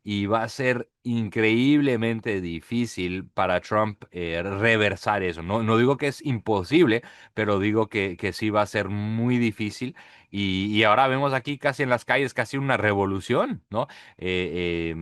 y va a ser increíblemente difícil para Trump reversar eso. No, no digo que es imposible, pero digo que sí va a ser muy difícil. Y ahora vemos aquí casi en las calles casi una revolución, ¿no? Es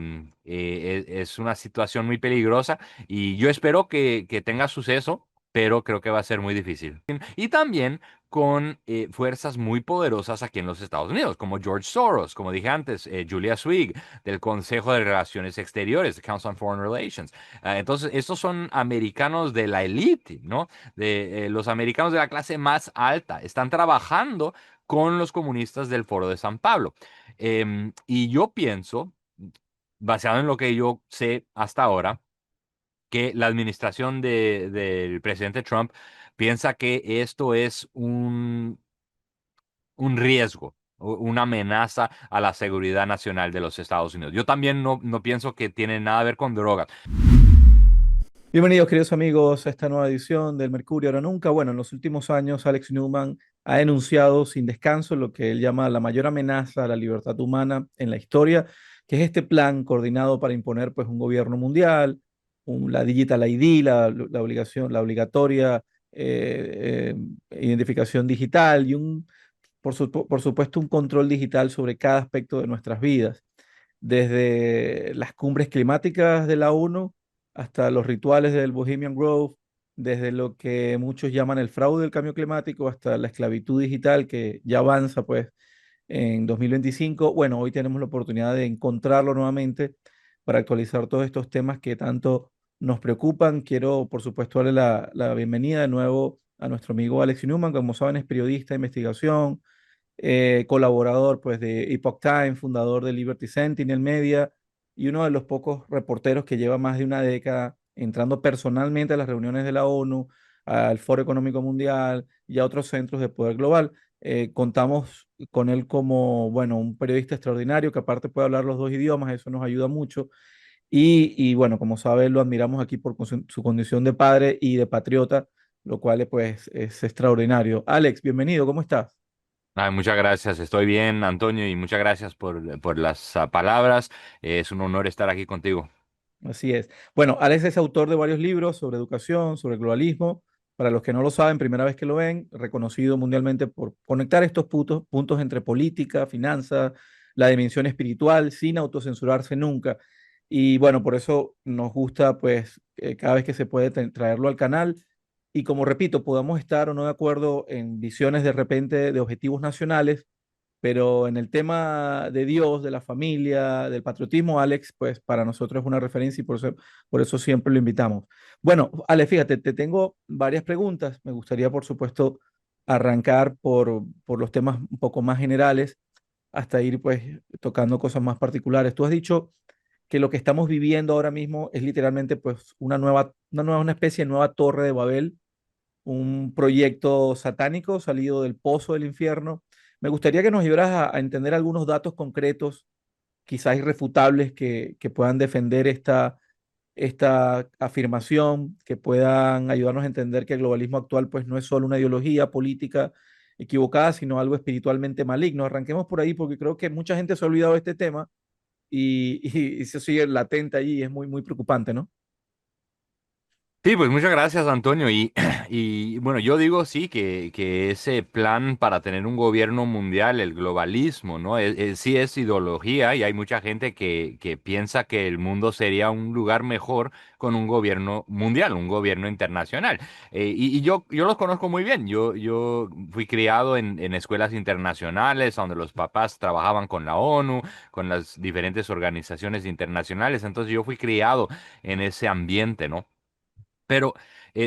una situación muy peligrosa y yo espero que tenga suceso, pero creo que va a ser muy difícil. Y también con fuerzas muy poderosas aquí en los Estados Unidos, como George Soros, como dije antes, Julia Swig, del Consejo de Relaciones Exteriores, the Council on Foreign Relations. Entonces, estos son americanos de la élite, ¿no? De los americanos de la clase más alta. Están trabajando con los comunistas del Foro de San Pablo. Y yo pienso, basado en lo que yo sé hasta ahora, que la administración del presidente Trump piensa que esto es un riesgo, una amenaza a la seguridad nacional de los Estados Unidos. Yo también no pienso que tiene nada que ver con drogas. Bienvenidos, queridos amigos, a esta nueva edición del Mercurio Ahora Nunca. Bueno, en los últimos años, Alex Newman ha denunciado sin descanso lo que él llama la mayor amenaza a la libertad humana en la historia, que es este plan coordinado para imponer pues, un gobierno mundial, la Digital ID, la obligación, la obligatoria identificación digital y por supuesto, un control digital sobre cada aspecto de nuestras vidas desde las cumbres climáticas de la ONU hasta los rituales del Bohemian Grove, desde lo que muchos llaman el fraude del cambio climático hasta la esclavitud digital que ya avanza pues en 2025. Bueno, hoy tenemos la oportunidad de encontrarlo nuevamente para actualizar todos estos temas que tanto nos preocupan. Quiero, por supuesto, darle la bienvenida de nuevo a nuestro amigo Alex Newman. Como saben, es periodista de investigación, colaborador pues de Epoch Times, fundador de Liberty Sentinel Media y uno de los pocos reporteros que lleva más de una década entrando personalmente a las reuniones de la ONU, al Foro Económico Mundial y a otros centros de poder global. Contamos con él como, bueno, un periodista extraordinario que aparte puede hablar los dos idiomas, eso nos ayuda mucho. Y bueno, como sabe, lo admiramos aquí por su condición de padre y de patriota, lo cual pues es extraordinario. Alex, bienvenido, ¿cómo estás? Ay, muchas gracias, estoy bien, Antonio, y muchas gracias por las palabras. Es un honor estar aquí contigo. Así es. Bueno, Alex es autor de varios libros sobre educación, sobre globalismo. Para los que no lo saben, primera vez que lo ven, reconocido mundialmente por conectar estos puntos entre política, finanzas, la dimensión espiritual, sin autocensurarse nunca. Y bueno, por eso nos gusta, pues, cada vez que se puede traerlo al canal. Y como repito, podamos estar o no de acuerdo en visiones de repente de objetivos nacionales, pero en el tema de Dios, de la familia, del patriotismo, Alex, pues para nosotros es una referencia y por eso siempre lo invitamos. Bueno, Alex, fíjate, te tengo varias preguntas. Me gustaría, por supuesto, arrancar por los temas un poco más generales hasta ir pues tocando cosas más particulares. Tú has dicho que lo que estamos viviendo ahora mismo es literalmente pues una especie de nueva torre de Babel, un proyecto satánico salido del pozo del infierno. Me gustaría que nos ayudaras a entender algunos datos concretos, quizás irrefutables, que puedan defender esta afirmación, que puedan ayudarnos a entender que el globalismo actual pues no es solo una ideología política equivocada, sino algo espiritualmente maligno. Arranquemos por ahí porque creo que mucha gente se ha olvidado de este tema y se sigue latente allí y es muy, muy preocupante, ¿no? Sí, pues muchas gracias, Antonio. Y bueno, yo digo sí que ese plan para tener un gobierno mundial, el globalismo, ¿no? Sí es ideología y hay mucha gente que piensa que el mundo sería un lugar mejor con un gobierno mundial, un gobierno internacional. Y yo los conozco muy bien. Yo fui criado en escuelas internacionales donde los papás trabajaban con la ONU, con las diferentes organizaciones internacionales. Entonces yo fui criado en ese ambiente, ¿no? Pero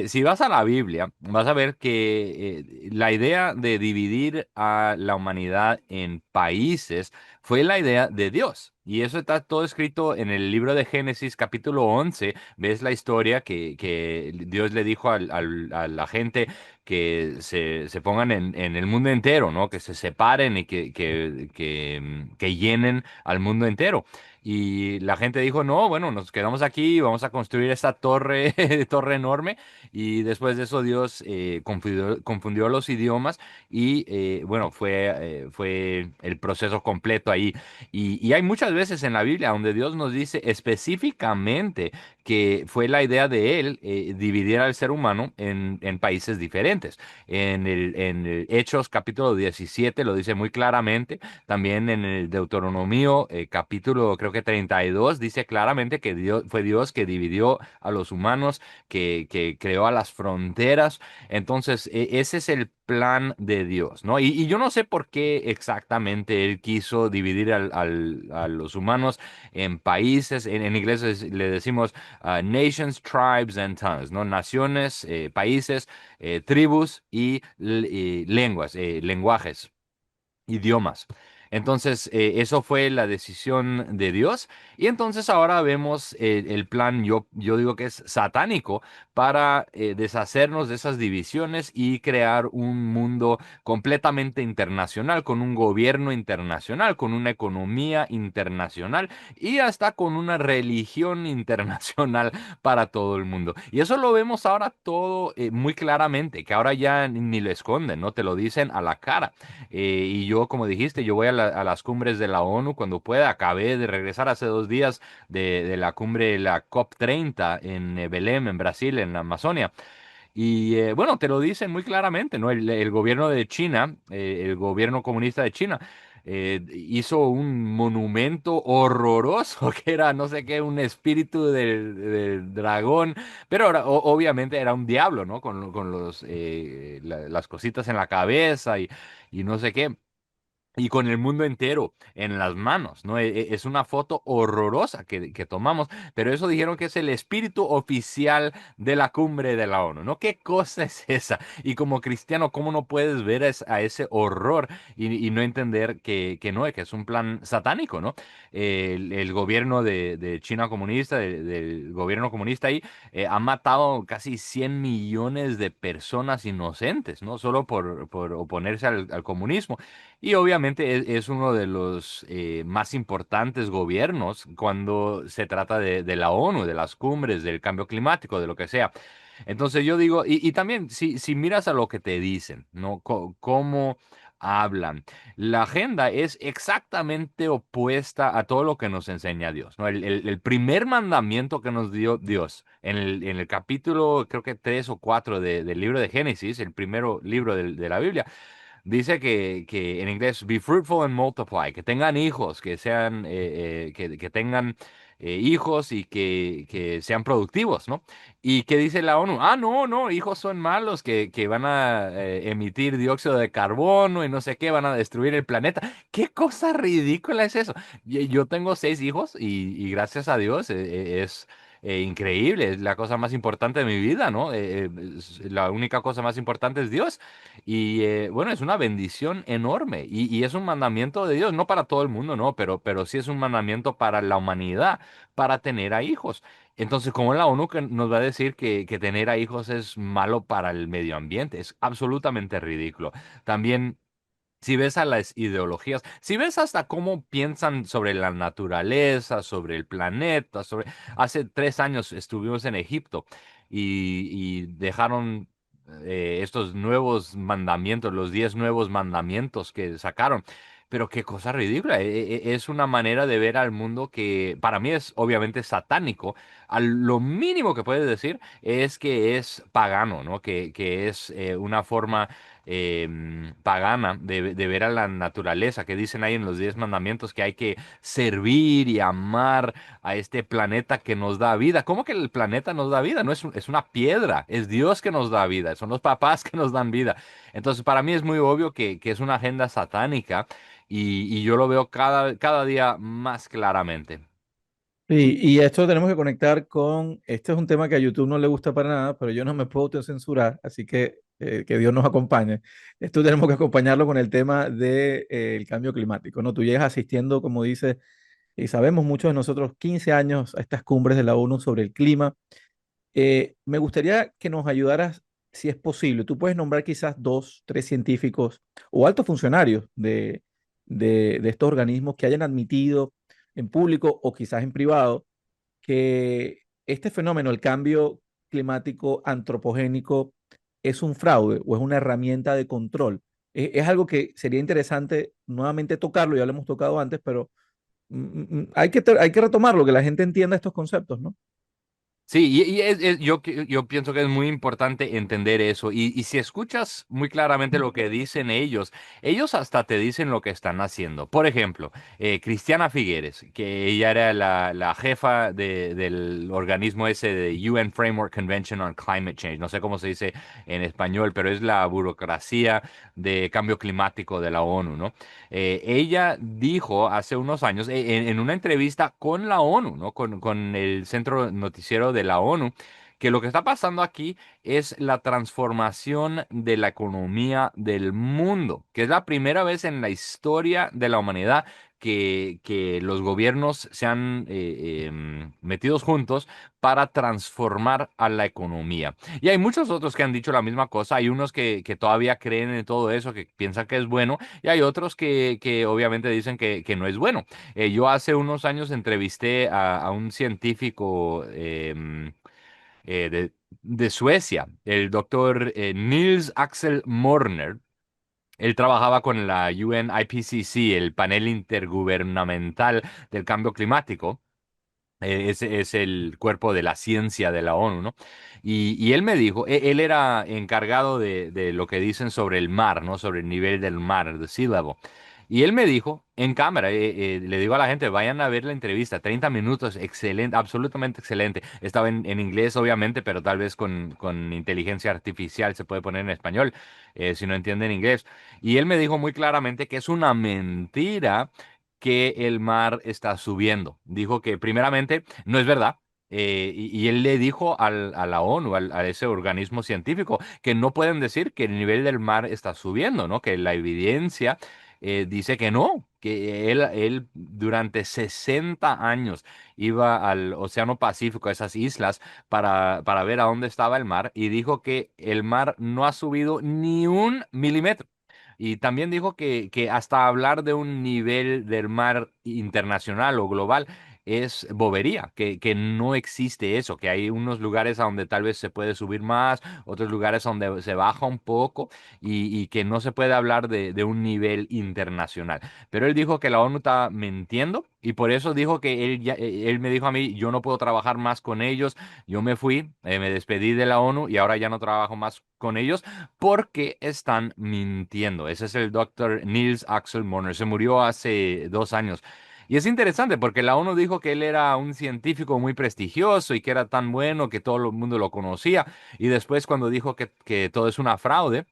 si vas a la Biblia, vas a ver que la idea de dividir a la humanidad en países fue la idea de Dios. Y eso está todo escrito en el libro de Génesis capítulo 11. Ves la historia que Dios le dijo a la gente que se pongan en el mundo entero, ¿no? Que se separen y que llenen al mundo entero. Y la gente dijo, no, bueno, nos quedamos aquí, vamos a construir esta torre, torre enorme. Y después de eso Dios confundió los idiomas y bueno, fue el proceso completo ahí. Y hay muchas veces en la Biblia donde Dios nos dice específicamente que fue la idea de Él dividir al ser humano en países diferentes. En el Hechos capítulo 17 lo dice muy claramente. También en el Deuteronomio capítulo creo que 32 dice claramente que fue Dios que dividió a los humanos, que creó a las fronteras. Entonces, ese es el plan de Dios, ¿no? Y yo no sé por qué exactamente Él quiso dividir a los humanos en países. En inglés le decimos nations, tribes and tongues, ¿no? Naciones, países, tribus y lenguas, lenguajes, idiomas. Entonces, eso fue la decisión de Dios. Y entonces ahora vemos el plan, yo digo que es satánico, para deshacernos de esas divisiones y crear un mundo completamente internacional, con un gobierno internacional, con una economía internacional y hasta con una religión internacional para todo el mundo. Y eso lo vemos ahora todo muy claramente, que ahora ya ni lo esconden, ¿no? Te lo dicen a la cara. Y yo, como dijiste, yo voy a las cumbres de la ONU cuando pueda. Acabé de regresar hace 2 días de la cumbre de la COP30 en Belém, en Brasil, en la Amazonia. Y bueno, te lo dicen muy claramente, ¿no? El gobierno de China, el gobierno comunista de China, hizo un monumento horroroso que era, no sé qué, un espíritu del dragón, pero obviamente era un diablo, ¿no? Con las cositas en la cabeza y no sé qué. Y con el mundo entero en las manos, ¿no? Es una foto horrorosa que tomamos, pero eso dijeron que es el espíritu oficial de la cumbre de la ONU, ¿no? ¿Qué cosa es esa? Y como cristiano, ¿cómo no puedes ver a ese horror y no entender que no, que es un plan satánico, ¿no? El gobierno de China comunista, del gobierno comunista ahí, ha matado casi 100 millones de personas inocentes, ¿no? Solo por oponerse al comunismo. Y obviamente es uno de los más importantes gobiernos cuando se trata de la ONU, de las cumbres, del cambio climático, de lo que sea. Entonces yo digo, y también si miras a lo que te dicen, ¿no? Cómo hablan. La agenda es exactamente opuesta a todo lo que nos enseña Dios, ¿no? El primer mandamiento que nos dio Dios en el capítulo, creo que 3 o 4 del libro de Génesis, el primero libro de la Biblia. Dice que en inglés, be fruitful and multiply, que tengan hijos, que sean, que tengan hijos y que sean productivos, ¿no? ¿Y qué dice la ONU? Ah, no, no, hijos son malos, que van a emitir dióxido de carbono y no sé qué, van a destruir el planeta. ¿Qué cosa ridícula es eso? Yo tengo 6 hijos y gracias a Dios es increíble, es la cosa más importante de mi vida, ¿no? La única cosa más importante es Dios. Y bueno, es una bendición enorme y es un mandamiento de Dios, no para todo el mundo, no, pero sí es un mandamiento para la humanidad, para tener a hijos. Entonces, ¿cómo la ONU que nos va a decir que tener a hijos es malo para el medio ambiente? Es absolutamente ridículo. También, si ves a las ideologías, si ves hasta cómo piensan sobre la naturaleza, sobre el planeta, Hace 3 años estuvimos en Egipto y dejaron estos nuevos mandamientos, los 10 nuevos mandamientos que sacaron. Pero qué cosa ridícula. Es una manera de ver al mundo que para mí es obviamente satánico. Lo mínimo que puedes decir es que es pagano, ¿no? Que es una forma pagana de ver a la naturaleza, que dicen ahí en los 10 mandamientos que hay que servir y amar a este planeta que nos da vida. ¿Cómo que el planeta nos da vida? No es, es una piedra, es Dios que nos da vida, son los papás que nos dan vida. Entonces, para mí es muy obvio que es una agenda satánica y yo lo veo cada día más claramente. Y esto tenemos que conectar con, este es un tema que a YouTube no le gusta para nada, pero yo no me puedo autocensurar, así que Dios nos acompañe. Esto tenemos que acompañarlo con el tema del cambio climático, ¿no? Tú llegas asistiendo, como dices, y sabemos muchos de nosotros, 15 años a estas cumbres de la ONU sobre el clima. Me gustaría que nos ayudaras, si es posible. Tú puedes nombrar quizás dos, tres científicos o altos funcionarios de estos organismos que hayan admitido en público o quizás en privado, que este fenómeno, el cambio climático antropogénico, es un fraude o es una herramienta de control. Es algo que sería interesante nuevamente tocarlo, ya lo hemos tocado antes, pero hay que retomarlo, que la gente entienda estos conceptos, ¿no? Sí, yo pienso que es muy importante entender eso. Y si escuchas muy claramente lo que dicen ellos hasta te dicen lo que están haciendo. Por ejemplo, Cristiana Figueres, que ella era la jefa del organismo ese de UN Framework Convention on Climate Change. No sé cómo se dice en español, pero es la burocracia de cambio climático de la ONU, ¿no? Ella dijo hace unos años, en una entrevista con la ONU, ¿no? Con el centro noticiero de la ONU, que lo que está pasando aquí es la transformación de la economía del mundo, que es la primera vez en la historia de la humanidad que los gobiernos se han metidos juntos para transformar a la economía. Y hay muchos otros que han dicho la misma cosa. Hay unos que todavía creen en todo eso, que piensan que es bueno, y hay otros que obviamente dicen que no es bueno. Yo hace unos años entrevisté a un científico de Suecia, el doctor Nils Axel Morner. Él trabajaba con la UNIPCC, el panel intergubernamental del cambio climático. Ese es el cuerpo de la ciencia de la ONU, ¿no? Y él me dijo, él era encargado de lo que dicen sobre el mar, ¿no? Sobre el nivel del mar, the sea level. Y él me dijo, en cámara, le digo a la gente, vayan a ver la entrevista, 30 minutos, excelente, absolutamente excelente. Estaba en inglés, obviamente, pero tal vez con inteligencia artificial se puede poner en español, si no entienden inglés. Y él me dijo muy claramente que es una mentira que el mar está subiendo. Dijo que primeramente no es verdad. Y él le dijo a la ONU, a ese organismo científico, que no pueden decir que el nivel del mar está subiendo, ¿no? Que la evidencia dice que no, que él durante 60 años iba al Océano Pacífico, a esas islas, para ver a dónde estaba el mar, y dijo que el mar no ha subido ni un milímetro. Y también dijo que hasta hablar de un nivel del mar internacional o global es bobería, que no existe eso, que hay unos lugares a donde tal vez se puede subir más, otros lugares donde se baja un poco y que no se puede hablar de un nivel internacional. Pero él dijo que la ONU está mintiendo y por eso dijo que él me dijo a mí, yo no puedo trabajar más con ellos, yo me fui, me despedí de la ONU y ahora ya no trabajo más con ellos porque están mintiendo. Ese es el doctor Niels Axel Morner. Se murió hace 2 años. Y es interesante porque la ONU dijo que él era un científico muy prestigioso y que era tan bueno que todo el mundo lo conocía. Y después cuando dijo que todo es una fraude,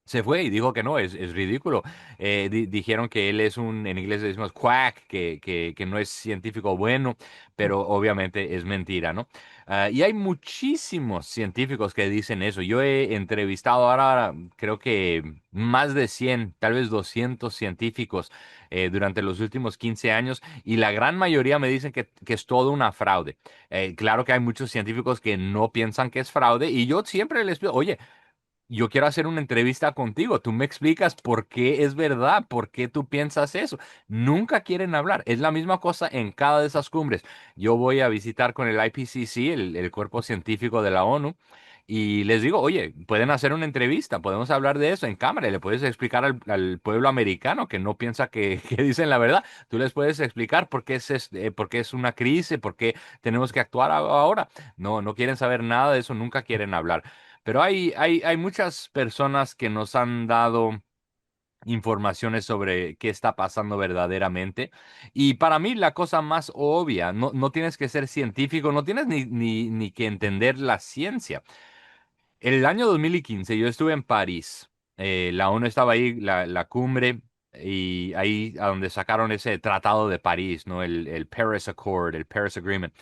se fue y dijo que no, es ridículo. Dijeron que él es en inglés le decimos quack, que no es científico bueno, pero obviamente es mentira, ¿no? Y hay muchísimos científicos que dicen eso. Yo he entrevistado ahora, creo que más de 100, tal vez 200 científicos durante los últimos 15 años y la gran mayoría me dicen que es todo una fraude. Claro que hay muchos científicos que no piensan que es fraude y yo siempre les pido, oye, yo quiero hacer una entrevista contigo. Tú me explicas por qué es verdad, por qué tú piensas eso. Nunca quieren hablar. Es la misma cosa en cada de esas cumbres. Yo voy a visitar con el IPCC, el cuerpo científico de la ONU, y les digo, oye, pueden hacer una entrevista, podemos hablar de eso en cámara y le puedes explicar al pueblo americano que no piensa que dicen la verdad. Tú les puedes explicar por qué es una crisis, por qué tenemos que actuar ahora. No, no quieren saber nada de eso, nunca quieren hablar. Pero hay muchas personas que nos han dado informaciones sobre qué está pasando verdaderamente. Y para mí la cosa más obvia, no tienes que ser científico, no tienes ni que entender la ciencia. El año 2015 yo estuve en París. La ONU estaba ahí, la cumbre, y ahí a donde sacaron ese tratado de París, ¿no? El Paris Accord, el Paris Agreement.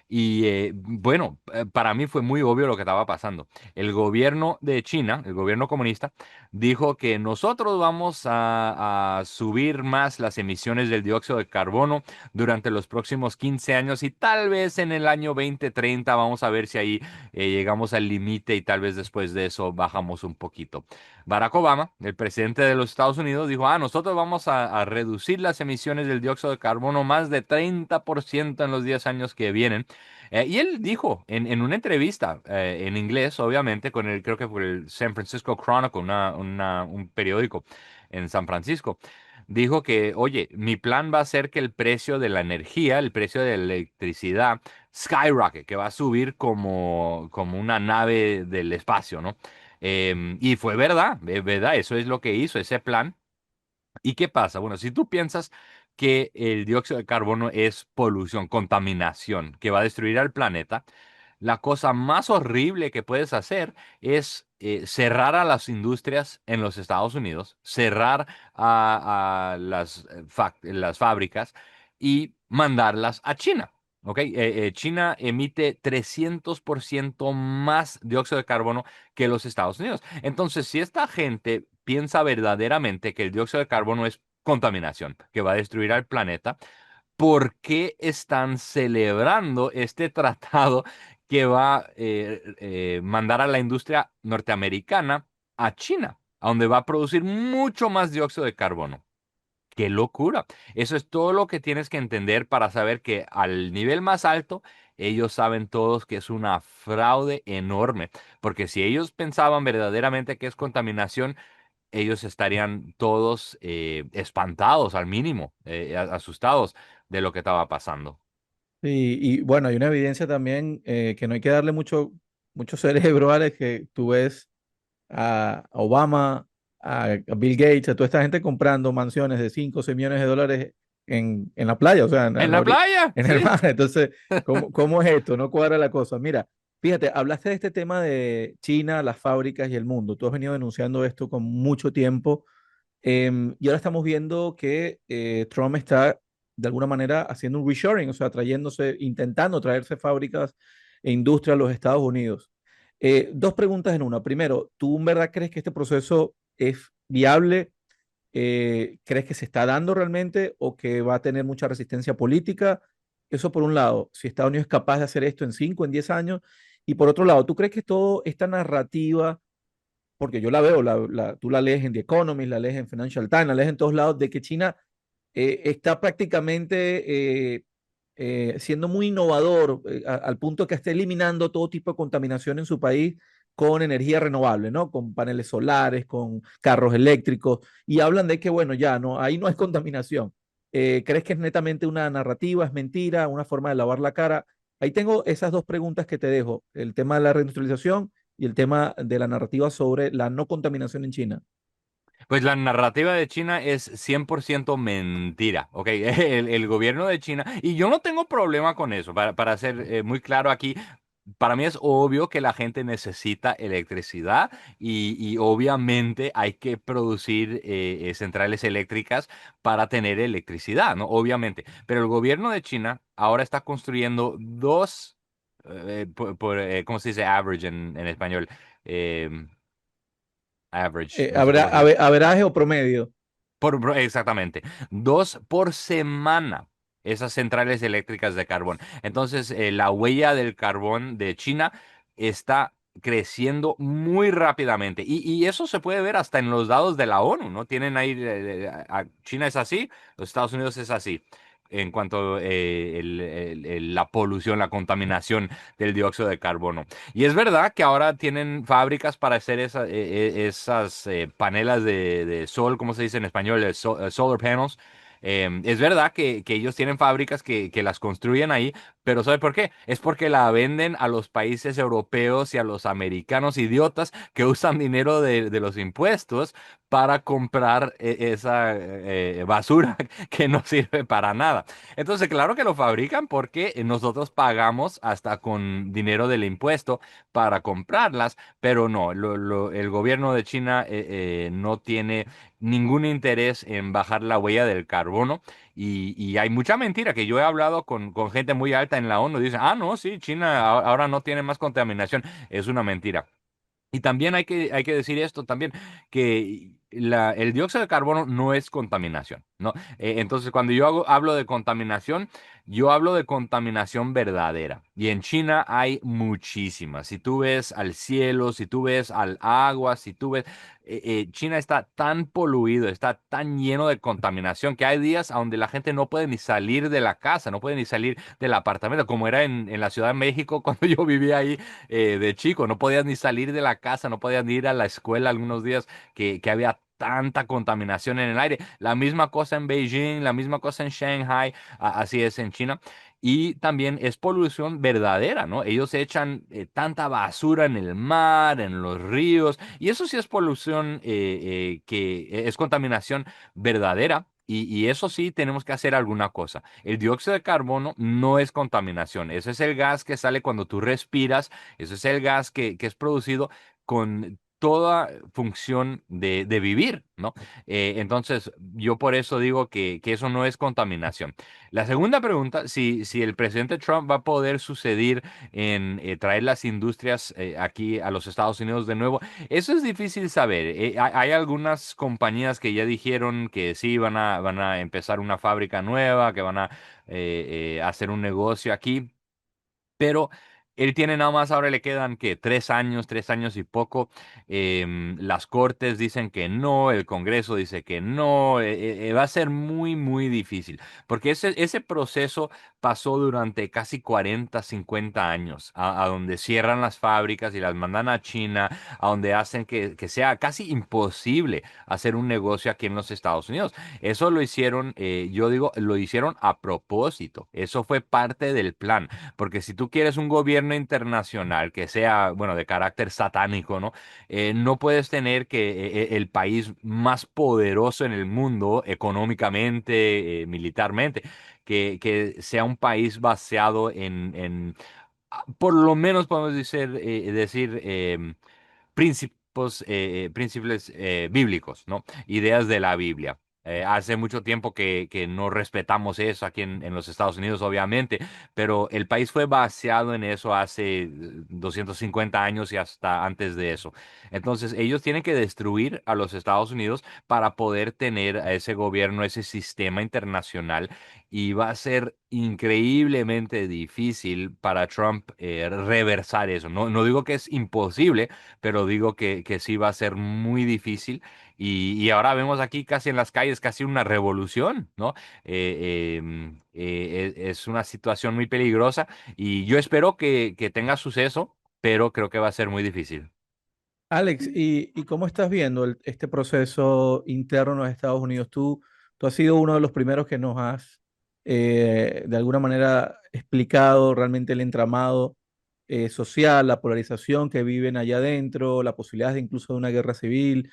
Y bueno, para mí fue muy obvio lo que estaba pasando. El gobierno de China, el gobierno comunista, dijo que nosotros vamos a subir más las emisiones del dióxido de carbono durante los próximos 15 años y tal vez en el año 2030 vamos a ver si ahí llegamos al límite y tal vez después de eso bajamos un poquito. Barack Obama, el presidente de los Estados Unidos, dijo, nosotros vamos a reducir las emisiones del dióxido de carbono más de 30% en los 10 años que vienen. Y él dijo en una entrevista en inglés, obviamente, con el, creo que fue el San Francisco Chronicle, un periódico en San Francisco, dijo que, oye, mi plan va a ser que el precio de la energía, el precio de la electricidad, skyrocket, que va a subir como una nave del espacio, ¿no? Y fue verdad, es verdad, eso es lo que hizo ese plan. ¿Y qué pasa? Bueno, si tú piensas que el dióxido de carbono es polución, contaminación, que va a destruir al planeta, la cosa más horrible que puedes hacer es cerrar a las industrias en los Estados Unidos, cerrar a las fábricas y mandarlas a China. ¿Ok? China emite 300% más dióxido de carbono que los Estados Unidos. Entonces, si esta gente piensa verdaderamente que el dióxido de carbono es contaminación, que va a destruir al planeta, ¿por qué están celebrando este tratado que va a mandar a la industria norteamericana a China, a donde va a producir mucho más dióxido de carbono? ¡Qué locura! Eso es todo lo que tienes que entender para saber que al nivel más alto, ellos saben todos que es una fraude enorme, porque si ellos pensaban verdaderamente que es contaminación, ellos estarían todos espantados al mínimo, asustados de lo que estaba pasando. Y bueno, hay una evidencia también que no hay que darle mucho cerebro, Alex, que tú ves a Obama, a Bill Gates, a toda esta gente comprando mansiones de 5 o 6 millones de dólares en la playa, o sea, En la playa, en el sí. mar. Entonces, ¿cómo es esto? No cuadra la cosa. Mira, fíjate, hablaste de este tema de China, las fábricas y el mundo. Tú has venido denunciando esto con mucho tiempo. Y ahora estamos viendo que Trump está de alguna manera haciendo un reshoring, o sea, intentando traerse fábricas e industria a los Estados Unidos. Dos preguntas en una. Primero, ¿tú en verdad crees que este proceso es viable? ¿Crees que se está dando realmente o que va a tener mucha resistencia política? Eso por un lado, si Estados Unidos es capaz de hacer esto en 5, en 10 años. Y por otro lado, ¿tú crees que toda esta narrativa porque yo la veo, tú la lees en The Economist, la lees en Financial Times, la lees en todos lados, de que China está prácticamente siendo muy innovador al punto que está eliminando todo tipo de contaminación en su país con energía renovable, ¿no? Con paneles solares, con carros eléctricos, y hablan de que, bueno, ya, no, ahí no hay contaminación. ¿Crees que es netamente una narrativa, es mentira, una forma de lavar la cara? Ahí tengo esas dos preguntas que te dejo, el tema de la reindustrialización y el tema de la narrativa sobre la no contaminación en China. Pues la narrativa de China es 100% mentira, ¿ok? El gobierno de China, y yo no tengo problema con eso, para ser muy claro aquí, para mí es obvio que la gente necesita electricidad y obviamente hay que producir centrales eléctricas para tener electricidad, ¿no? Obviamente, pero el gobierno de China ahora está construyendo dos, ¿cómo se dice average en español? Em, average, no sé cómo se dice. Averaje o promedio. Exactamente. Dos por semana. Esas centrales eléctricas de carbón. Entonces, la huella del carbón de China está creciendo muy rápidamente. Y eso se puede ver hasta en los dados de la ONU, ¿no? Tienen ahí, China es así, los Estados Unidos es así. En cuanto a la polución, la contaminación del dióxido de carbono. Y es verdad que ahora tienen fábricas para hacer esas panelas de sol, ¿cómo se dice en español? Solar panels. Es verdad que ellos tienen fábricas que las construyen ahí, pero ¿sabe por qué? Es porque la venden a los países europeos y a los americanos idiotas que usan dinero de los impuestos para comprar esa basura que no sirve para nada. Entonces, claro que lo fabrican porque nosotros pagamos hasta con dinero del impuesto para comprarlas, pero no, el gobierno de China no tiene ningún interés en bajar la huella del carbono Y hay mucha mentira que yo he hablado con gente muy alta en la ONU. Dicen, ah, no, sí, China ahora no tiene más contaminación. Es una mentira. Y también hay que decir esto también, que el dióxido de carbono no es contaminación, ¿no? Entonces, cuando hablo de contaminación, yo hablo de contaminación verdadera. Y en China hay muchísimas. Si tú ves al cielo, si tú ves al agua, si tú ves... China está tan poluido, está tan lleno de contaminación que hay días a donde la gente no puede ni salir de la casa, no puede ni salir del apartamento, como era en la Ciudad de México cuando yo vivía ahí de chico. No podías ni salir de la casa, no podías ni ir a la escuela algunos días que había tanta contaminación en el aire. La misma cosa en Beijing, la misma cosa en Shanghai, así es en China. Y también es polución verdadera, ¿no? Ellos echan tanta basura en el mar, en los ríos, y eso sí es polución que es contaminación verdadera. Y eso sí, tenemos que hacer alguna cosa. El dióxido de carbono no es contaminación. Ese es el gas que sale cuando tú respiras. Ese es el gas que es producido con toda función de vivir, ¿no? Entonces, yo por eso digo que eso no es contaminación. La segunda pregunta, si el presidente Trump va a poder suceder en traer las industrias aquí a los Estados Unidos de nuevo, eso es difícil saber. Hay algunas compañías que ya dijeron que sí van a empezar una fábrica nueva, que van a hacer un negocio aquí. Pero él tiene nada más, ahora le quedan que 3 años, 3 años y poco. Las cortes dicen que no, el Congreso dice que no. Va a ser muy, muy difícil. Porque ese proceso pasó durante casi 40, 50 años, a donde cierran las fábricas y las mandan a China, a donde hacen que sea casi imposible hacer un negocio aquí en los Estados Unidos. Eso lo hicieron, yo digo, lo hicieron a propósito. Eso fue parte del plan. Porque si tú quieres un gobierno internacional que sea, bueno, de carácter satánico, ¿no? No puedes tener que el país más poderoso en el mundo, económicamente, militarmente, que sea un país baseado por lo menos podemos decir principios bíblicos, ¿no? Ideas de la Biblia. Hace mucho tiempo que no respetamos eso aquí en los Estados Unidos, obviamente, pero el país fue baseado en eso hace 250 años y hasta antes de eso. Entonces, ellos tienen que destruir a los Estados Unidos para poder tener a ese gobierno, ese sistema internacional, y va a ser increíblemente difícil para Trump reversar eso. No, no digo que es imposible, pero digo que sí va a ser muy difícil. Y ahora vemos aquí casi en las calles casi una revolución, ¿no? Es una situación muy peligrosa y yo espero que tenga suceso, pero creo que va a ser muy difícil. Alex, ¿y cómo estás viendo este proceso interno en los Estados Unidos? Tú has sido uno de los primeros que nos has, de alguna manera, explicado realmente el entramado social, la polarización que viven allá adentro, la posibilidad de incluso de una guerra civil.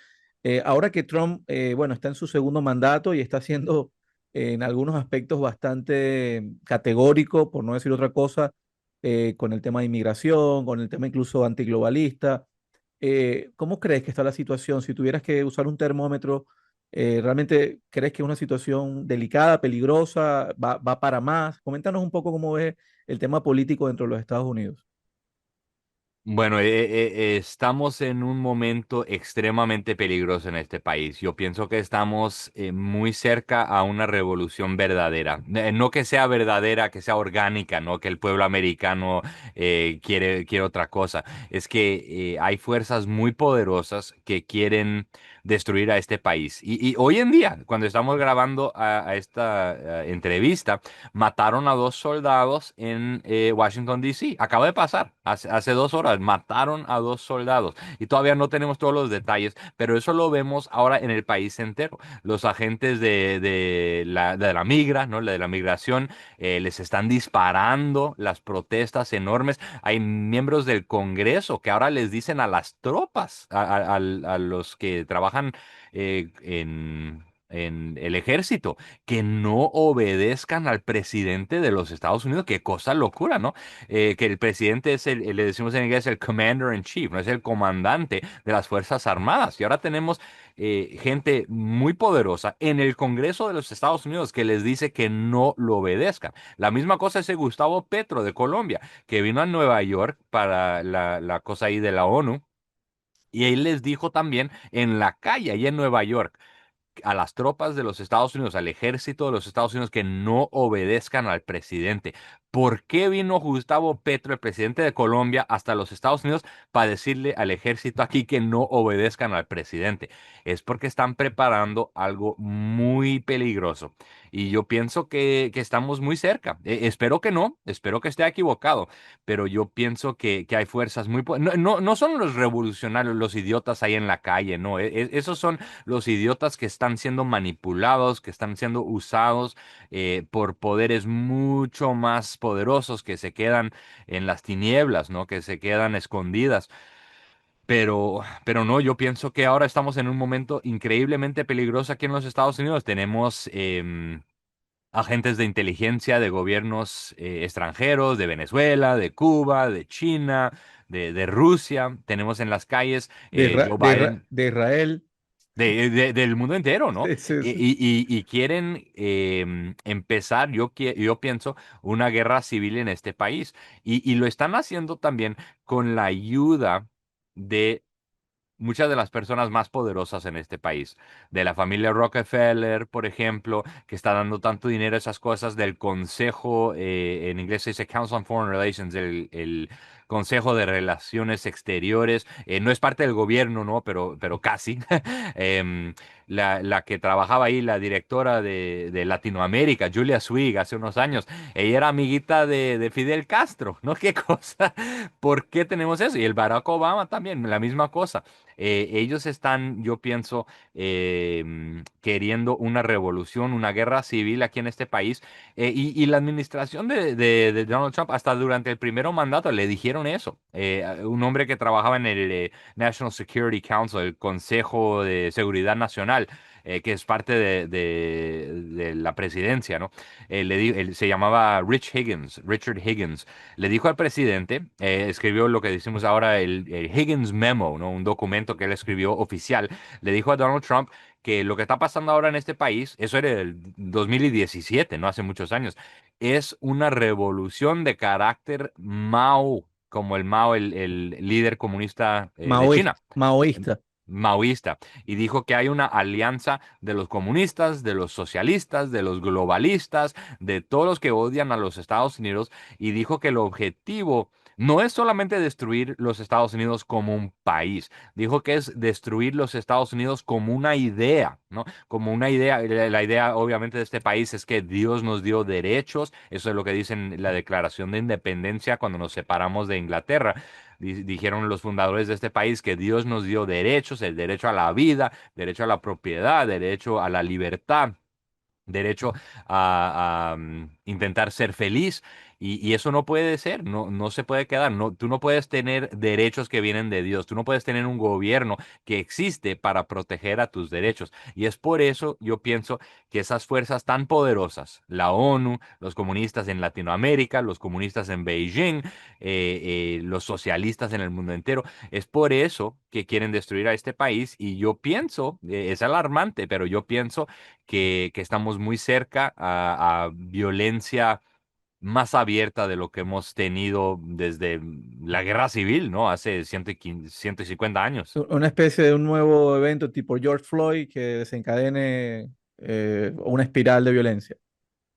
Ahora que Trump, bueno, está en su segundo mandato y está siendo en algunos aspectos bastante categórico, por no decir otra cosa, con el tema de inmigración, con el tema incluso antiglobalista. ¿Cómo crees que está la situación? Si tuvieras que usar un termómetro, ¿realmente crees que es una situación delicada, peligrosa, va para más? Coméntanos un poco cómo ves el tema político dentro de los Estados Unidos. Bueno, estamos en un momento extremadamente peligroso en este país. Yo pienso que estamos muy cerca a una revolución verdadera. No que sea verdadera, que sea orgánica, no que el pueblo americano quiere otra cosa. Es que hay fuerzas muy poderosas que quieren destruir a este país. Y hoy en día, cuando estamos grabando a esta entrevista, mataron a 2 soldados en Washington, D.C. Acaba de pasar, hace 2 horas, mataron a 2 soldados. Y todavía no tenemos todos los detalles, pero eso lo vemos ahora en el país entero. Los agentes de la migra, ¿no? De la migración, les están disparando las protestas enormes. Hay miembros del Congreso que ahora les dicen a las tropas, a los que trabajan en el ejército, que no obedezcan al presidente de los Estados Unidos. Qué cosa locura, ¿no? Que el presidente es le decimos en inglés el commander in chief, no es el comandante de las Fuerzas Armadas. Y ahora tenemos gente muy poderosa en el Congreso de los Estados Unidos que les dice que no lo obedezcan. La misma cosa es el Gustavo Petro de Colombia, que vino a Nueva York para la cosa ahí de la ONU. Y él les dijo también en la calle, ahí en Nueva York, a las tropas de los Estados Unidos, al ejército de los Estados Unidos, que no obedezcan al presidente. ¿Por qué vino Gustavo Petro, el presidente de Colombia, hasta los Estados Unidos para decirle al ejército aquí que no obedezcan al presidente? Es porque están preparando algo muy peligroso. Y yo pienso que estamos muy cerca. Espero que no, espero que esté equivocado, pero yo pienso que hay fuerzas no son los revolucionarios, los idiotas ahí en la calle, no. Esos son los idiotas que están siendo manipulados, que están siendo usados por poderes mucho más poderosos que se quedan en las tinieblas, ¿no? Que se quedan escondidas. Pero no, yo pienso que ahora estamos en un momento increíblemente peligroso aquí en los Estados Unidos. Tenemos agentes de inteligencia de gobiernos extranjeros, de Venezuela, de Cuba, de China, de Rusia. Tenemos en las calles Joe Biden. De Israel. Del mundo entero, ¿no? Sí, sí, Y, sí. y quieren empezar, yo pienso, una guerra civil en este país. Y lo están haciendo también con la ayuda de muchas de las personas más poderosas en este país, de la familia Rockefeller, por ejemplo, que está dando tanto dinero a esas cosas, del Consejo, en inglés se dice Council on Foreign Relations, el Consejo de Relaciones Exteriores, no es parte del gobierno, ¿no? Pero casi. Em, la que trabajaba ahí, la directora de Latinoamérica, Julia Swig, hace unos años, ella era amiguita de Fidel Castro, ¿no? ¿Qué cosa? ¿Por qué tenemos eso? Y el Barack Obama también, la misma cosa. Ellos están, yo pienso, queriendo una revolución, una guerra civil aquí en este país. Y la administración de Donald Trump, hasta durante el primer mandato, le dijeron eso. Un hombre que trabajaba en el National Security Council, el Consejo de Seguridad Nacional, que es parte de la presidencia, ¿no? Él se llamaba Richard Higgins. Le dijo al presidente, escribió lo que decimos ahora el Higgins Memo, ¿no? Un documento que él escribió oficial. Le dijo a Donald Trump que lo que está pasando ahora en este país, eso era el 2017, no hace muchos años, es una revolución de carácter Mao, como el Mao, el líder comunista de China. Maoísta. Maoísta, y dijo que hay una alianza de los comunistas, de los socialistas, de los globalistas, de todos los que odian a los Estados Unidos, y dijo que el objetivo no es solamente destruir los Estados Unidos como un país, dijo que es destruir los Estados Unidos como una idea, ¿no? Como una idea, la idea obviamente de este país es que Dios nos dio derechos, eso es lo que dice en la Declaración de Independencia cuando nos separamos de Inglaterra. Dijeron los fundadores de este país que Dios nos dio derechos, el derecho a la vida, derecho a la propiedad, derecho a la libertad, derecho a intentar ser feliz. Y eso no puede ser, no se puede quedar. No, tú no puedes tener derechos que vienen de Dios. Tú no puedes tener un gobierno que existe para proteger a tus derechos. Y es por eso yo pienso que esas fuerzas tan poderosas, la ONU, los comunistas en Latinoamérica, los comunistas en Beijing, los socialistas en el mundo entero, es por eso que quieren destruir a este país. Y yo pienso, es alarmante, pero yo pienso que estamos muy cerca a violencia más abierta de lo que hemos tenido desde la guerra civil, ¿no? Hace 115 150 años. Una especie de un nuevo evento tipo George Floyd que desencadene una espiral de violencia.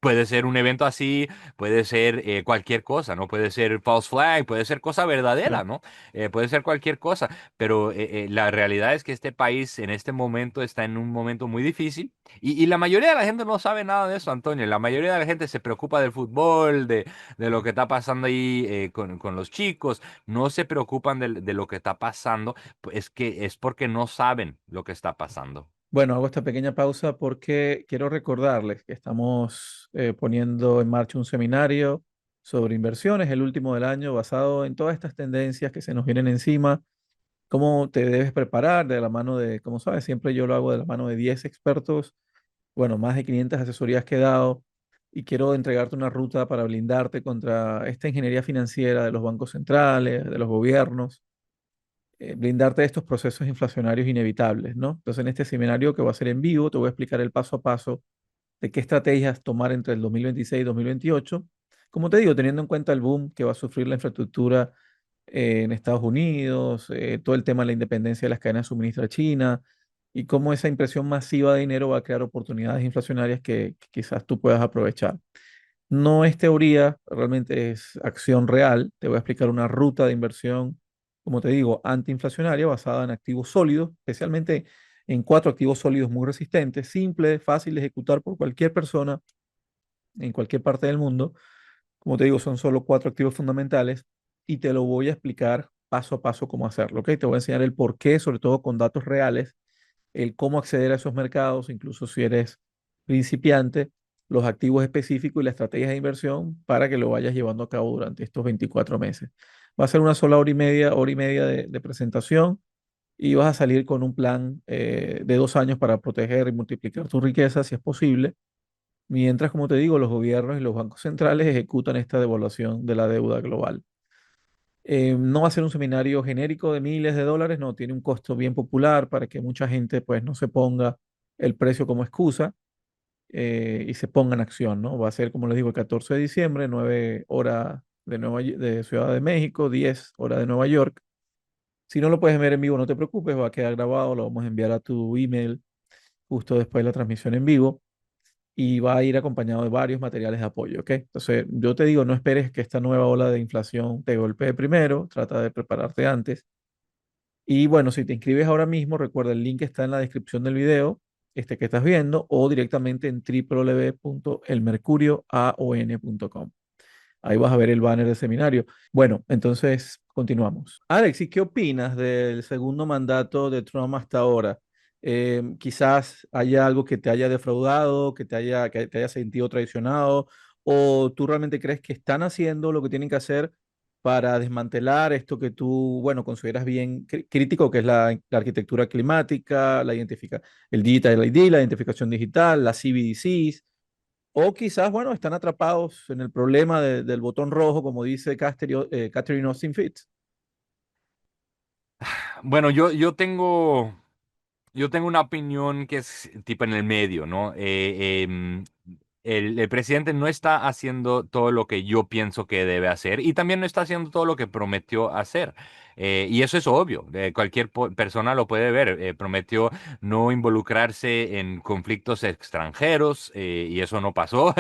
Puede ser un evento así, puede ser cualquier cosa, ¿no? Puede ser false flag, puede ser cosa verdadera, Sí. ¿no? Puede ser cualquier cosa, pero la realidad es que este país en este momento está en un momento muy difícil y la mayoría de la gente no sabe nada de eso, Antonio. La mayoría de la gente se preocupa del fútbol, de lo que está pasando ahí con los chicos, no se preocupan de lo que está pasando, es que es porque no saben lo que está pasando. Bueno, hago esta pequeña pausa porque quiero recordarles que estamos poniendo en marcha un seminario sobre inversiones, el último del año, basado en todas estas tendencias que se nos vienen encima, cómo te debes preparar de la mano de, como sabes, siempre yo lo hago de la mano de 10 expertos bueno, más de 500 asesorías que he dado y quiero entregarte una ruta para blindarte contra esta ingeniería financiera de los bancos centrales, de los gobiernos, blindarte de estos procesos inflacionarios inevitables, ¿no? Entonces, en este seminario que va a ser en vivo, te voy a explicar el paso a paso de qué estrategias tomar entre el 2026 y 2028. Como te digo, teniendo en cuenta el boom que va a sufrir la infraestructura en Estados Unidos, todo el tema de la independencia de las cadenas de suministro de China y cómo esa impresión masiva de dinero va a crear oportunidades inflacionarias que quizás tú puedas aprovechar. No es teoría, realmente es acción real. Te voy a explicar una ruta de inversión, como te digo, antiinflacionaria basada en activos sólidos, especialmente en cuatro activos sólidos muy resistentes, simple, fácil de ejecutar por cualquier persona en cualquier parte del mundo. Como te digo, son solo cuatro activos fundamentales y te lo voy a explicar paso a paso cómo hacerlo, ¿ok? Te voy a enseñar el por qué, sobre todo con datos reales, el cómo acceder a esos mercados, incluso si eres principiante, los activos específicos y la estrategia de inversión para que lo vayas llevando a cabo durante estos 24 meses. Va a ser una sola hora y media de presentación y vas a salir con un plan de 2 años para proteger y multiplicar tu riqueza si es posible. Mientras, como te digo, los gobiernos y los bancos centrales ejecutan esta devaluación de la deuda global. No va a ser un seminario genérico de miles de dólares, no, tiene un costo bien popular para que mucha gente pues no se ponga el precio como excusa y se ponga en acción, ¿no? Va a ser, como les digo, el 14 de diciembre, 9 horas de Ciudad de México, 10 horas de Nueva York. Si no lo puedes ver en vivo, no te preocupes, va a quedar grabado, lo vamos a enviar a tu email justo después de la transmisión en vivo y va a ir acompañado de varios materiales de apoyo, ¿ok? Entonces, yo te digo, no esperes que esta nueva ola de inflación te golpee primero, trata de prepararte antes. Y bueno, si te inscribes ahora mismo, recuerda, el link está en la descripción del video, este que estás viendo, o directamente en www.elmercurioaon.com. Ahí vas a ver el banner del seminario. Bueno, entonces continuamos. Alex, ¿y qué opinas del segundo mandato de Trump hasta ahora? Quizás haya algo que te haya defraudado, que te haya sentido traicionado, o tú realmente crees que están haciendo lo que tienen que hacer para desmantelar esto que tú, bueno, consideras bien crítico, que es la arquitectura climática, el Digital ID, la identificación digital, las CBDCs. O quizás, bueno, están atrapados en el problema del botón rojo, como dice Catherine Austin Fitts. Bueno, yo tengo una opinión que es tipo en el medio, ¿no? El presidente no está haciendo todo lo que yo pienso que debe hacer y también no está haciendo todo lo que prometió hacer. Y eso es obvio, cualquier persona lo puede ver. Prometió no involucrarse en conflictos extranjeros y eso no pasó.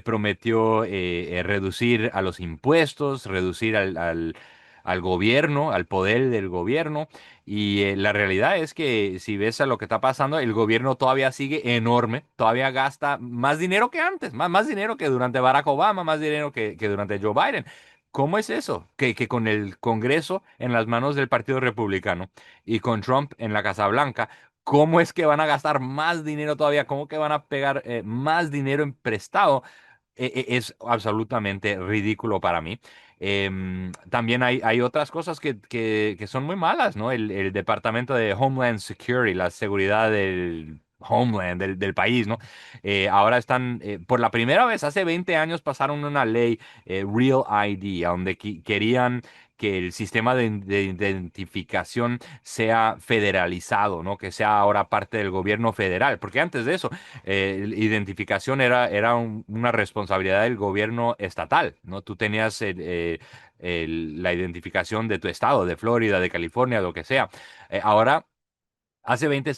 Prometió reducir a los impuestos, reducir al gobierno, al poder del gobierno. Y la realidad es que si ves a lo que está pasando, el gobierno todavía sigue enorme, todavía gasta más dinero que antes, más dinero que durante Barack Obama, más dinero que durante Joe Biden. ¿Cómo es eso? Que con el Congreso en las manos del Partido Republicano y con Trump en la Casa Blanca, ¿cómo es que van a gastar más dinero todavía? ¿Cómo que van a pegar más dinero en prestado? Es absolutamente ridículo para mí. También hay otras cosas que son muy malas, ¿no? El Departamento de Homeland Security, la seguridad del Homeland, del país, ¿no? Ahora están, por la primera vez, hace 20 años pasaron una ley, Real ID, a donde querían que el sistema de identificación sea federalizado, ¿no? Que sea ahora parte del gobierno federal, porque antes de eso identificación era una responsabilidad del gobierno estatal, ¿no? Tú tenías la identificación de tu estado, de Florida, de California, lo que sea. Ahora hace 20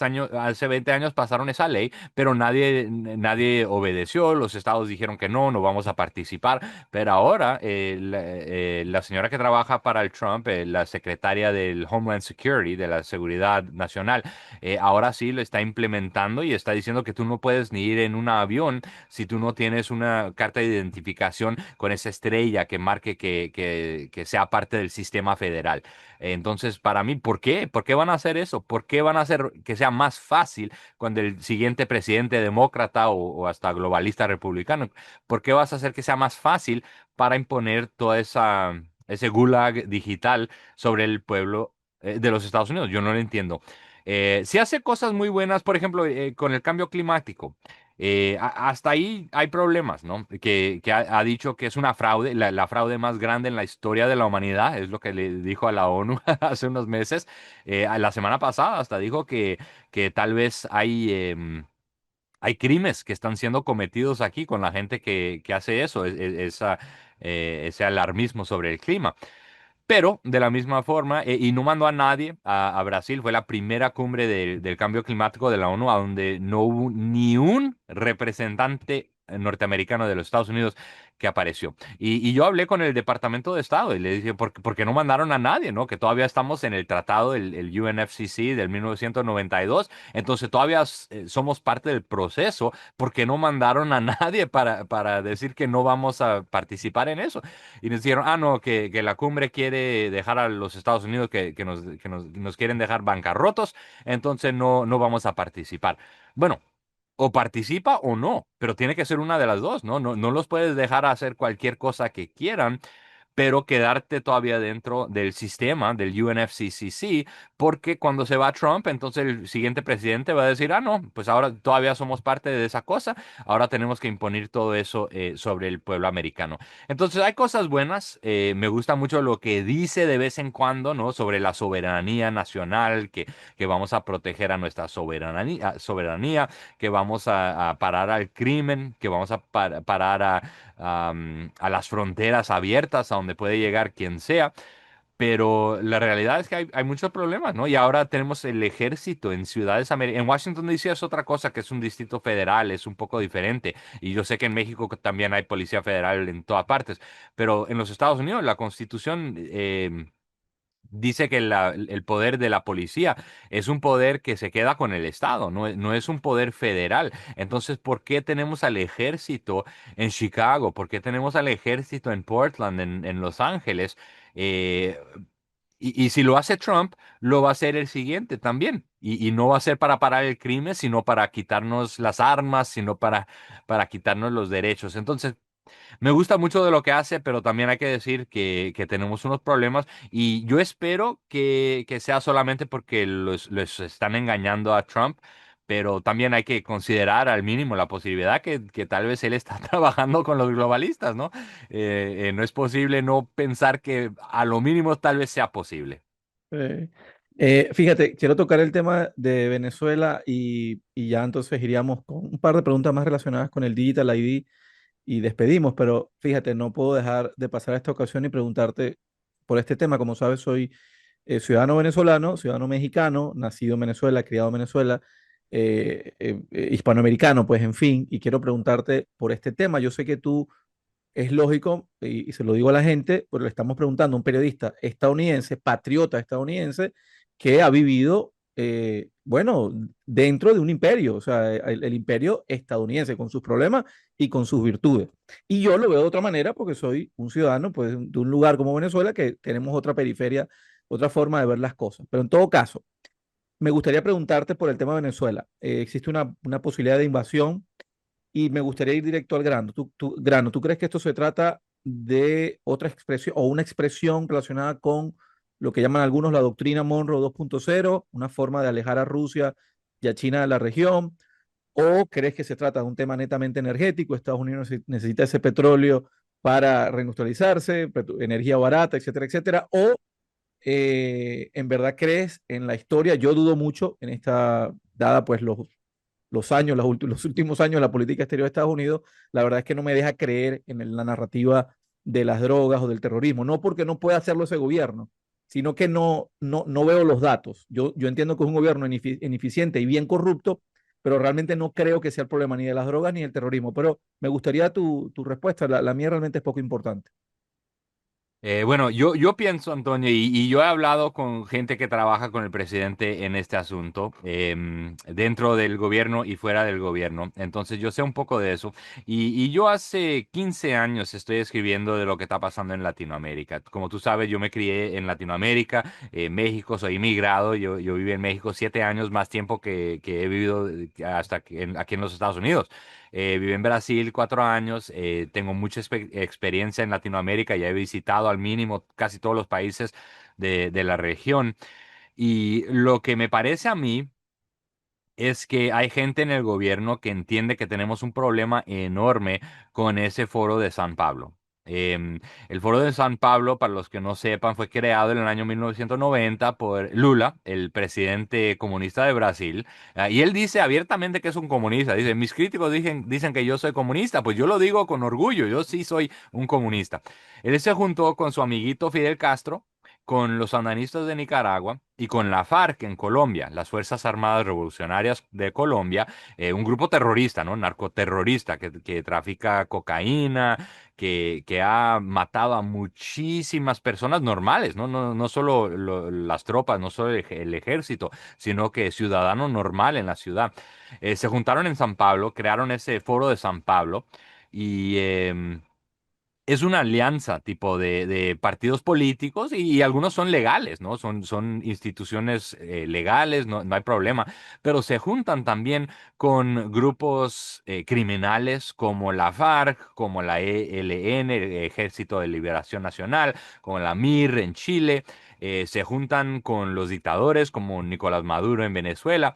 años pasaron esa ley, pero nadie obedeció. Los estados dijeron que no vamos a participar. Pero ahora la señora que trabaja para el Trump, la secretaria del Homeland Security, de la Seguridad Nacional, ahora sí lo está implementando y está diciendo que tú no puedes ni ir en un avión si tú no tienes una carta de identificación con esa estrella que marque que sea parte del sistema federal. Entonces, para mí, ¿por qué? ¿Por qué van a hacer eso? ¿Por qué van a hacer que sea más fácil cuando el siguiente presidente demócrata o hasta globalista republicano? ¿Por qué vas a hacer que sea más fácil para imponer toda ese gulag digital sobre el pueblo de los Estados Unidos? Yo no lo entiendo. Sí hace cosas muy buenas, por ejemplo, con el cambio climático. Hasta ahí hay problemas, ¿no? Que ha dicho que es una fraude, la fraude más grande en la historia de la humanidad, es lo que le dijo a la ONU hace unos meses. A la semana pasada hasta dijo que tal vez hay crímenes que están siendo cometidos aquí con la gente que hace eso, ese alarmismo sobre el clima. Pero de la misma forma, y no mandó a nadie a Brasil, fue la primera cumbre del cambio climático de la ONU, a donde no hubo ni un representante norteamericano de los Estados Unidos que apareció. Y yo hablé con el Departamento de Estado y le dije, ¿por qué no mandaron a nadie, ¿no? Que todavía estamos en el tratado, el UNFCCC del 1992, entonces todavía somos parte del proceso. ¿Por qué no mandaron a nadie para decir que no vamos a participar en eso? Y nos dijeron, no, que la cumbre quiere dejar a los Estados Unidos, que nos quieren dejar bancarrotos, entonces no vamos a participar. Bueno, o participa o no, pero tiene que ser una de las dos, ¿no? No los puedes dejar hacer cualquier cosa que quieran, pero quedarte todavía dentro del sistema del UNFCCC, porque cuando se va Trump, entonces el siguiente presidente va a decir, no, pues ahora todavía somos parte de esa cosa, ahora tenemos que imponer todo eso sobre el pueblo americano. Entonces hay cosas buenas, me gusta mucho lo que dice de vez en cuando, ¿no? Sobre la soberanía nacional, que vamos a proteger a nuestra soberanía, que vamos a parar al crimen, que vamos a parar a las fronteras abiertas a donde puede llegar quien sea. Pero la realidad es que hay muchos problemas, ¿no? Y ahora tenemos el ejército en ciudades americanas. En Washington DC es otra cosa, que es un distrito federal, es un poco diferente. Y yo sé que en México también hay policía federal en todas partes. Pero en los Estados Unidos la Constitución dice que el poder de la policía es un poder que se queda con el Estado, no es un poder federal. Entonces, ¿por qué tenemos al ejército en Chicago? ¿Por qué tenemos al ejército en Portland, en Los Ángeles? Eh, y si lo hace Trump, lo va a hacer el siguiente también. Y no va a ser para parar el crimen, sino para quitarnos las armas, sino para quitarnos los derechos. Entonces, me gusta mucho de lo que hace, pero también hay que decir que tenemos unos problemas y yo espero que sea solamente porque los están engañando a Trump, pero también hay que considerar al mínimo la posibilidad que tal vez él está trabajando con los globalistas, ¿no? No es posible no pensar que a lo mínimo tal vez sea posible. Eh, Fíjate, quiero tocar el tema de Venezuela y ya entonces iríamos con un par de preguntas más relacionadas con el Digital ID y despedimos, pero fíjate, no puedo dejar de pasar esta ocasión y preguntarte por este tema. Como sabes, soy ciudadano venezolano, ciudadano mexicano, nacido en Venezuela, criado en Venezuela, hispanoamericano, pues en fin, y quiero preguntarte por este tema. Yo sé que tú es lógico, y se lo digo a la gente, pero le estamos preguntando a un periodista estadounidense, patriota estadounidense, que ha vivido, bueno, dentro de un imperio, o sea, el imperio estadounidense, con sus problemas y con sus virtudes. Y yo lo veo de otra manera porque soy un ciudadano, pues, de un lugar como Venezuela, que tenemos otra periferia, otra forma de ver las cosas. Pero en todo caso, me gustaría preguntarte por el tema de Venezuela. ¿Existe una posibilidad de invasión? Y me gustaría ir directo al grano. ¿Tú crees que esto se trata de otra expresión o una expresión relacionada con lo que llaman algunos la doctrina Monroe 2.0, una forma de alejar a Rusia y a China de la región? ¿O crees que se trata de un tema netamente energético? Estados Unidos necesita ese petróleo para reindustrializarse, energía barata, etcétera, etcétera. ¿O en verdad crees en la historia? Yo dudo mucho en esta, dada pues los años, los últimos años de la política exterior de Estados Unidos, la verdad es que no me deja creer en la narrativa de las drogas o del terrorismo. No porque no pueda hacerlo ese gobierno, sino que no veo los datos. Yo entiendo que es un gobierno ineficiente y bien corrupto, pero realmente no creo que sea el problema ni de las drogas ni del terrorismo. Pero me gustaría tu respuesta. La mía realmente es poco importante. Bueno, yo pienso, Antonio, y yo he hablado con gente que trabaja con el presidente en este asunto, dentro del gobierno y fuera del gobierno. Entonces, yo sé un poco de eso. Y yo hace 15 años estoy escribiendo de lo que está pasando en Latinoamérica. Como tú sabes, yo me crié en Latinoamérica, México, soy inmigrado. Yo viví en México 7 años, más tiempo que he vivido hasta aquí en los Estados Unidos. Viví en Brasil 4 años, tengo mucha experiencia en Latinoamérica, ya he visitado al mínimo casi todos los países de la región. Y lo que me parece a mí es que hay gente en el gobierno que entiende que tenemos un problema enorme con ese foro de San Pablo. El foro de San Pablo, para los que no sepan, fue creado en el año 1990 por Lula, el presidente comunista de Brasil. Y él dice abiertamente que es un comunista. Dice, mis críticos dicen que yo soy comunista. Pues yo lo digo con orgullo, yo sí soy un comunista. Él se juntó con su amiguito Fidel Castro, con los sandinistas de Nicaragua y con la FARC en Colombia, las Fuerzas Armadas Revolucionarias de Colombia, un grupo terrorista, ¿no? Narcoterrorista que trafica cocaína, que ha matado a muchísimas personas normales, ¿no? No solo las tropas, no solo el ejército, sino que ciudadano normal en la ciudad. Se juntaron en San Pablo, crearon ese foro de San Pablo y es una alianza tipo de partidos políticos y algunos son legales, ¿no? Son instituciones legales, no hay problema, pero se juntan también con grupos criminales como la FARC, como la ELN, el Ejército de Liberación Nacional, como la MIR en Chile, se juntan con los dictadores como Nicolás Maduro en Venezuela.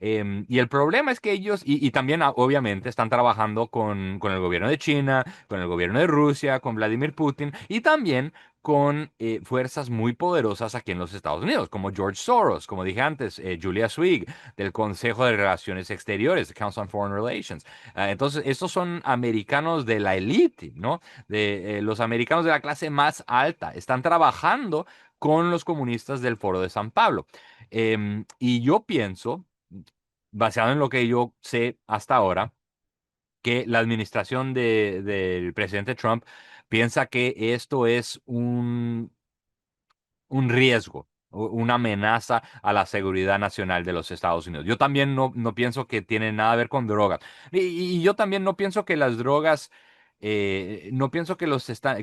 Y el problema es que ellos, y también obviamente están trabajando con el gobierno de China, con el gobierno de Rusia, con Vladimir Putin y también con fuerzas muy poderosas aquí en los Estados Unidos, como George Soros, como dije antes, Julia Swig, del Consejo de Relaciones Exteriores, the Council on Foreign Relations. Entonces, estos son americanos de la élite, ¿no? De los americanos de la clase más alta. Están trabajando con los comunistas del Foro de San Pablo. Y yo pienso, basado en lo que yo sé hasta ahora, que la administración del presidente Trump piensa que esto es un riesgo, una amenaza a la seguridad nacional de los Estados Unidos. Yo también no pienso que tiene nada que ver con drogas. Y yo también no pienso que las drogas, no pienso que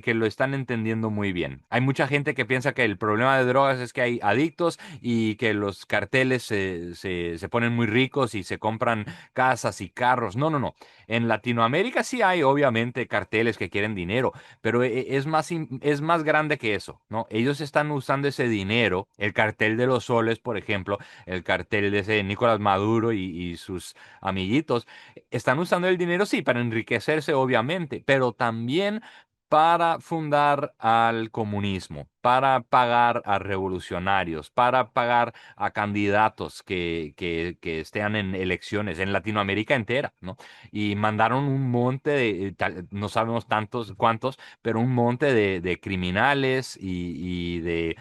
que lo están entendiendo muy bien. Hay mucha gente que piensa que el problema de drogas es que hay adictos y que los carteles se ponen muy ricos y se compran casas y carros. No. En Latinoamérica sí hay obviamente carteles que quieren dinero, pero es más grande que eso, ¿no? Ellos están usando ese dinero, el cartel de los soles, por ejemplo, el cartel de ese Nicolás Maduro y sus amiguitos, están usando el dinero, sí, para enriquecerse, obviamente, pero también para fundar al comunismo, para pagar a revolucionarios, para pagar a candidatos que estén en elecciones en Latinoamérica entera, ¿no? Y mandaron un monte no sabemos tantos cuántos, pero un monte de criminales y de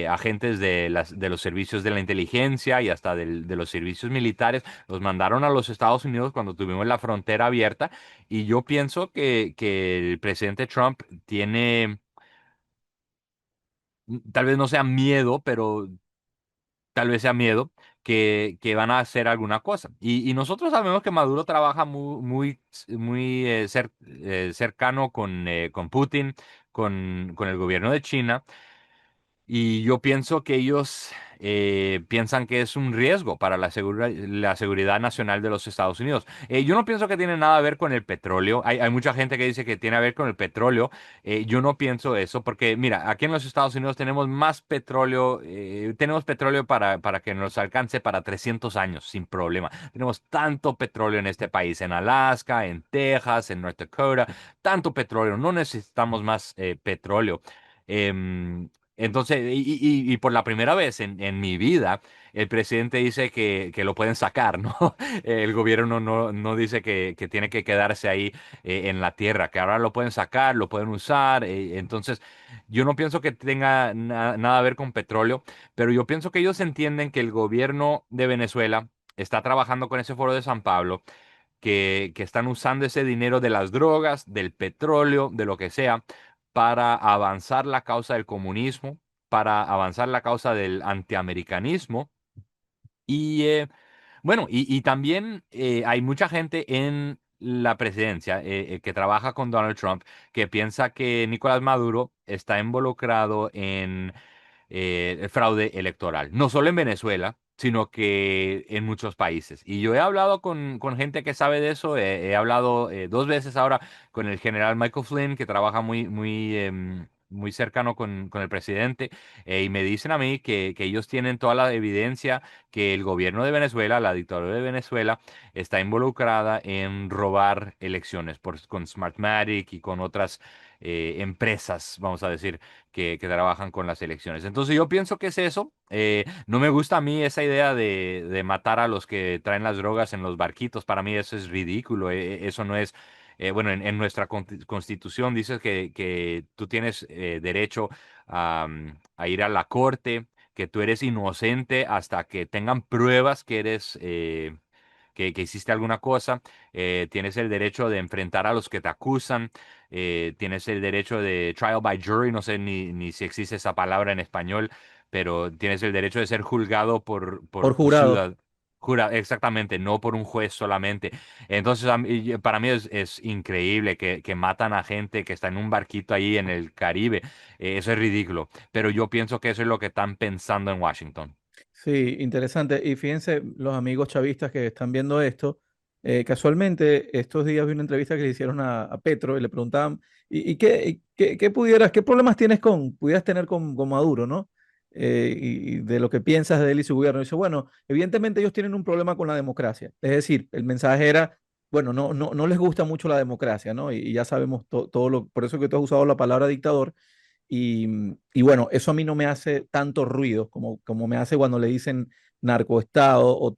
agentes de los servicios de la inteligencia y hasta de los servicios militares, los mandaron a los Estados Unidos cuando tuvimos la frontera abierta. Y yo pienso que el presidente Trump tiene, tal vez no sea miedo, pero tal vez sea miedo que van a hacer alguna cosa. Y nosotros sabemos que Maduro trabaja muy cercano con Putin, con el gobierno de China. Y yo pienso que ellos piensan que es un riesgo para la seguridad nacional de los Estados Unidos. Yo no pienso que tiene nada que ver con el petróleo. Hay mucha gente que dice que tiene que ver con el petróleo. Yo no pienso eso porque, mira, aquí en los Estados Unidos tenemos más petróleo, tenemos petróleo para que nos alcance para 300 años sin problema. Tenemos tanto petróleo en este país, en Alaska, en Texas, en North Dakota, tanto petróleo. No necesitamos más petróleo. Em, entonces, y por la primera vez en mi vida, el presidente dice que lo pueden sacar, ¿no? El gobierno no dice que tiene que quedarse ahí en la tierra, que ahora lo pueden sacar, lo pueden usar. Entonces, yo no pienso que tenga nada a ver con petróleo, pero yo pienso que ellos entienden que el gobierno de Venezuela está trabajando con ese foro de San Pablo, que están usando ese dinero de las drogas, del petróleo, de lo que sea para avanzar la causa del comunismo, para avanzar la causa del antiamericanismo. Y bueno, y también hay mucha gente en la presidencia que trabaja con Donald Trump que piensa que Nicolás Maduro está involucrado en el fraude electoral, no solo en Venezuela, sino que en muchos países. Y yo he hablado con gente que sabe de eso, he hablado dos veces ahora con el general Michael Flynn, que trabaja muy cercano con el presidente, y me dicen a mí que ellos tienen toda la evidencia que el gobierno de Venezuela, la dictadura de Venezuela, está involucrada en robar elecciones con Smartmatic y con otras empresas, vamos a decir, que trabajan con las elecciones. Entonces yo pienso que es eso. No me gusta a mí esa idea de matar a los que traen las drogas en los barquitos. Para mí eso es ridículo. Eso no es... bueno, en nuestra constitución dice que tú tienes derecho a ir a la corte, que tú eres inocente hasta que tengan pruebas que eres... que hiciste alguna cosa, tienes el derecho de enfrentar a los que te acusan, tienes el derecho de trial by jury, no sé ni si existe esa palabra en español, pero tienes el derecho de ser juzgado Por por tu jurado. ciudad. Exactamente, no por un juez solamente. Entonces, para mí es increíble que matan a gente que está en un barquito ahí en el Caribe. Eso es ridículo. Pero yo pienso que eso es lo que están pensando en Washington. Sí, interesante. Y fíjense, los amigos chavistas que están viendo esto, casualmente estos días vi una entrevista que le hicieron a Petro y le preguntaban, ¿y qué qué problemas pudieras tener con Maduro, ¿no? Y de lo que piensas de él y su gobierno. Y dice, bueno, evidentemente ellos tienen un problema con la democracia. Es decir, el mensaje era, bueno, no les gusta mucho la democracia, ¿no? Y ya sabemos todo lo, por eso que tú has usado la palabra dictador. Y bueno, eso a mí no me hace tanto ruido como me hace cuando le dicen narcoestado o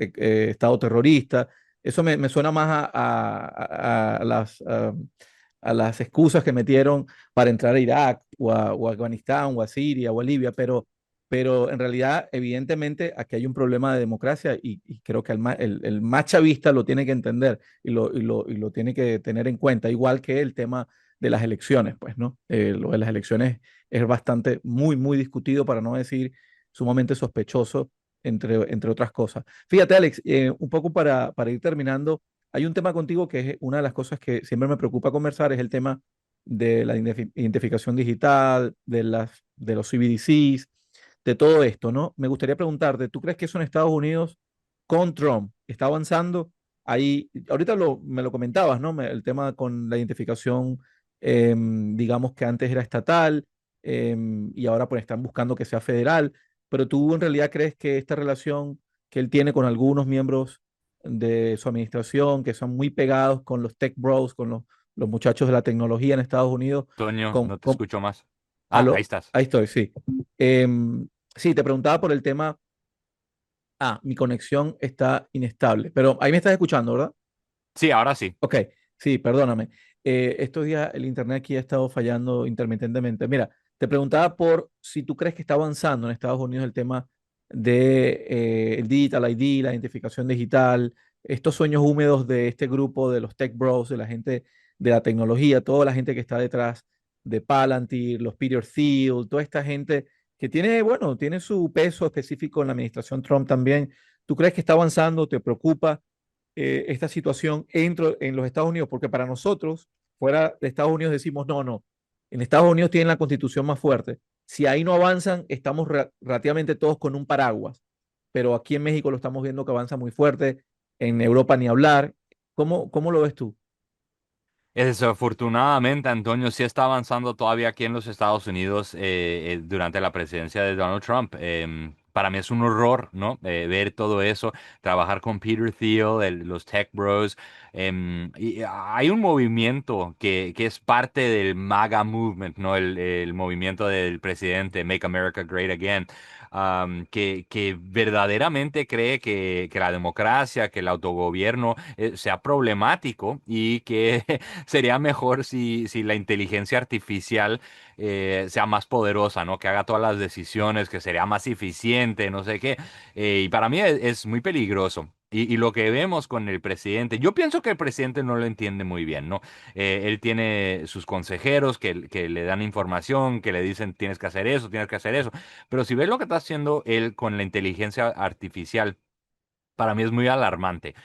estado terrorista. Eso me suena más a las excusas que metieron para entrar a Irak o a Afganistán o a Siria o a Libia, pero en realidad, evidentemente, aquí hay un problema de democracia y creo que el más chavista lo tiene que entender y lo tiene que tener en cuenta, igual que el tema de las elecciones, pues, ¿no? Lo de las elecciones es bastante, muy discutido, para no decir sumamente sospechoso, entre otras cosas. Fíjate, Alex, un poco para ir terminando, hay un tema contigo que es una de las cosas que siempre me preocupa conversar, es el tema de la identificación digital, de los CBDCs, de todo esto, ¿no? Me gustaría preguntarte, ¿tú crees que eso en Estados Unidos con Trump está avanzando? Ahí, ahorita me lo comentabas, ¿no? El tema con la identificación, digamos que antes era estatal, y ahora pues están buscando que sea federal, pero tú en realidad crees que esta relación que él tiene con algunos miembros de su administración, que son muy pegados con los tech bros, con los muchachos de la tecnología en Estados Unidos, Toño, con, no te con- escucho más. Ah, ahí aló, estás. ahí estoy, sí. Sí, te preguntaba por el tema, mi conexión está inestable, pero ahí me estás escuchando, ¿verdad? Sí, ahora sí. Ok, sí, perdóname. Estos días el internet aquí ha estado fallando intermitentemente. Mira, te preguntaba por si tú crees que está avanzando en Estados Unidos el tema de el Digital ID, la identificación digital, estos sueños húmedos de este grupo de los tech bros, de la gente de la tecnología, toda la gente que está detrás de Palantir, los Peter Thiel, toda esta gente que tiene, bueno, tiene su peso específico en la administración Trump también. ¿Tú crees que está avanzando? ¿Te preocupa esta situación en los Estados Unidos? Porque para nosotros, fuera de Estados Unidos, decimos, no, no, en Estados Unidos tienen la constitución más fuerte. Si ahí no avanzan, estamos relativamente todos con un paraguas, pero aquí en México lo estamos viendo que avanza muy fuerte, en Europa ni hablar. ¿Cómo lo ves tú? Desafortunadamente, Antonio, sí está avanzando todavía aquí en los Estados Unidos durante la presidencia de Donald Trump. Para mí es un horror, ¿no? Ver todo eso, trabajar con Peter Thiel, los Tech Bros. Y hay un movimiento que es parte del MAGA Movement, ¿no? El movimiento del presidente Make America Great Again. Que verdaderamente cree que la democracia, que el autogobierno sea problemático y que sería mejor si la inteligencia artificial sea más poderosa, ¿no? Que haga todas las decisiones, que sería más eficiente, no sé qué. Y para mí es muy peligroso. Y lo que vemos con el presidente, yo pienso que el presidente no lo entiende muy bien, ¿no? Él tiene sus consejeros que le dan información, que le dicen tienes que hacer eso, tienes que hacer eso. Pero si ves lo que está haciendo él con la inteligencia artificial, para mí es muy alarmante.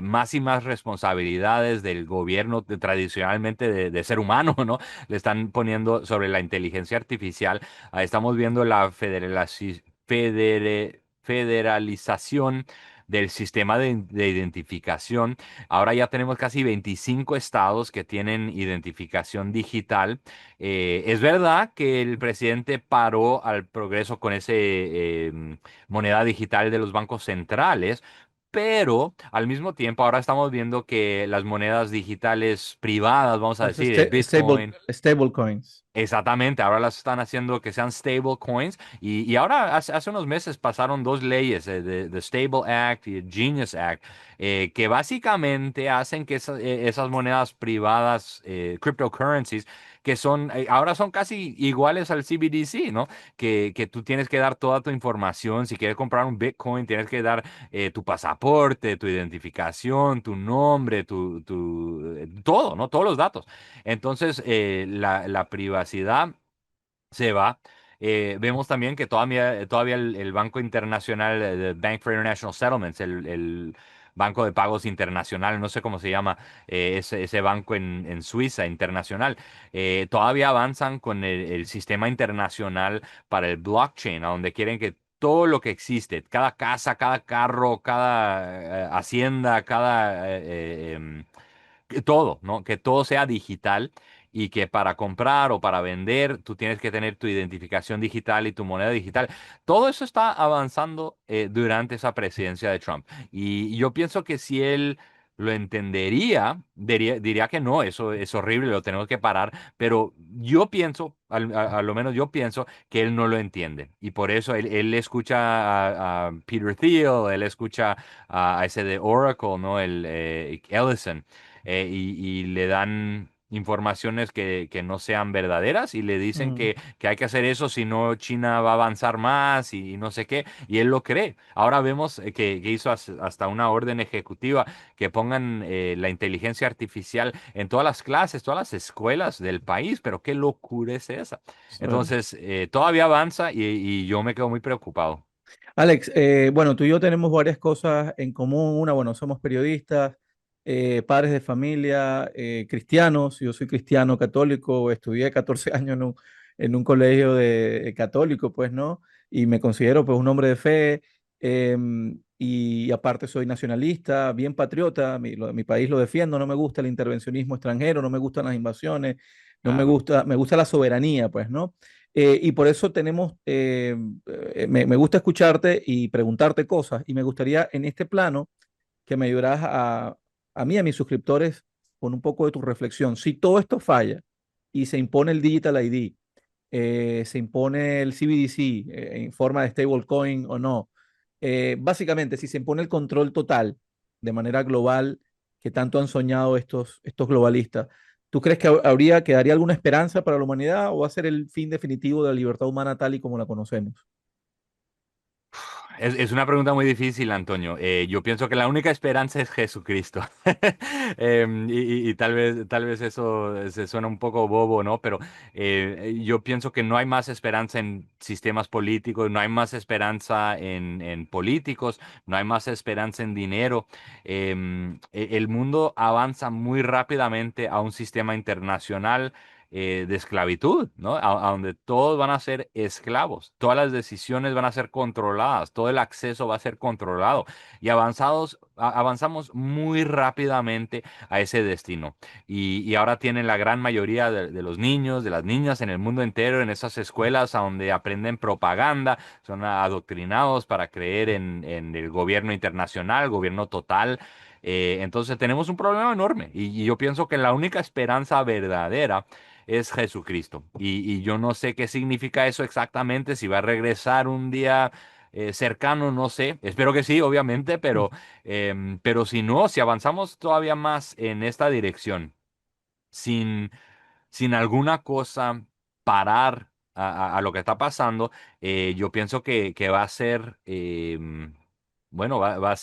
Más y más responsabilidades del gobierno tradicionalmente de ser humano, ¿no? Le están poniendo sobre la inteligencia artificial. Estamos viendo la federalización del sistema de identificación. Ahora ya tenemos casi 25 estados que tienen identificación digital. Es verdad que el presidente paró al progreso con ese moneda digital de los bancos centrales. Pero al mismo tiempo ahora estamos viendo que las monedas digitales privadas, vamos a Las decir, el Bitcoin. stable coins. Exactamente, ahora las están haciendo que sean stable coins y ahora hace unos meses pasaron dos leyes, the Stable Act y el Genius Act, que básicamente hacen que esas monedas privadas, cryptocurrencies, que son, ahora son casi iguales al CBDC, ¿no? Que tú tienes que dar toda tu información, si quieres comprar un Bitcoin, tienes que dar tu pasaporte, tu identificación, tu nombre, todo, ¿no? Todos los datos. Entonces, la privacidad se va. Vemos también que todavía el Banco Internacional, el Bank for International Settlements, el Banco de Pagos Internacional, no sé cómo se llama, ese banco en Suiza internacional, todavía avanzan con el sistema internacional para el blockchain, a donde quieren que todo lo que existe, cada casa, cada carro, cada hacienda, cada que todo, ¿no? Que todo sea digital y que para comprar o para vender tú tienes que tener tu identificación digital y tu moneda digital. Todo eso está avanzando durante esa presidencia de Trump. Y yo pienso que si él lo entendería, diría que no, eso es horrible, lo tenemos que parar, pero yo pienso, a lo menos yo pienso que él no lo entiende. Y por eso él escucha a Peter Thiel, él escucha a ese de Oracle, ¿no? El Ellison y le dan informaciones que no sean verdaderas y le dicen Mm, que hay que hacer eso, si no China va a avanzar más y no sé qué, y él lo cree. Ahora vemos que hizo hasta una orden ejecutiva que pongan la inteligencia artificial en todas las clases, todas las escuelas del país, pero qué locura es esa. sí. Entonces, todavía avanza y yo me quedo muy preocupado. Alex, bueno, tú y yo tenemos varias cosas en común. Una, bueno, somos periodistas, padres de familia, cristianos. Yo soy cristiano católico, estudié 14 años en un colegio católico, pues, ¿no? Y me considero, pues, un hombre de fe. Y aparte soy nacionalista, bien patriota. Mi país lo defiendo. No me gusta el intervencionismo extranjero, no me gustan las invasiones, no me Claro. gusta, me gusta la soberanía, pues, ¿no? Y por eso me gusta escucharte y preguntarte cosas. Y me gustaría en este plano que me ayudaras a mí, a mis suscriptores, con un poco de tu reflexión. Si todo esto falla y se impone el Digital ID, se impone el CBDC en forma de stablecoin o no, básicamente, si se impone el control total de manera global que tanto han soñado estos globalistas, ¿tú crees que quedaría alguna esperanza para la humanidad o va a ser el fin definitivo de la libertad humana tal y como la conocemos? Es una pregunta muy difícil, Antonio. Yo pienso que la única esperanza es Jesucristo. Y tal vez eso se suena un poco bobo, ¿no? Pero yo pienso que no hay más esperanza en sistemas políticos, no hay más esperanza en políticos, no hay más esperanza en dinero. El mundo avanza muy rápidamente a un sistema internacional de esclavitud, ¿no? A donde todos van a ser esclavos, todas las decisiones van a ser controladas, todo el acceso va a ser controlado y avanzamos muy rápidamente a ese destino. Y ahora tienen la gran mayoría de los niños, de las niñas en el mundo entero, en esas escuelas a donde aprenden propaganda, son adoctrinados para creer en el gobierno internacional, gobierno total. Entonces tenemos un problema enorme y yo pienso que la única esperanza verdadera es Jesucristo. Y yo no sé qué significa eso exactamente, si va a regresar un día cercano, no sé. Espero que sí, obviamente, pero si no, si avanzamos todavía más en esta dirección, sin sin alguna cosa parar a lo que está pasando, yo pienso que va a ser, bueno, va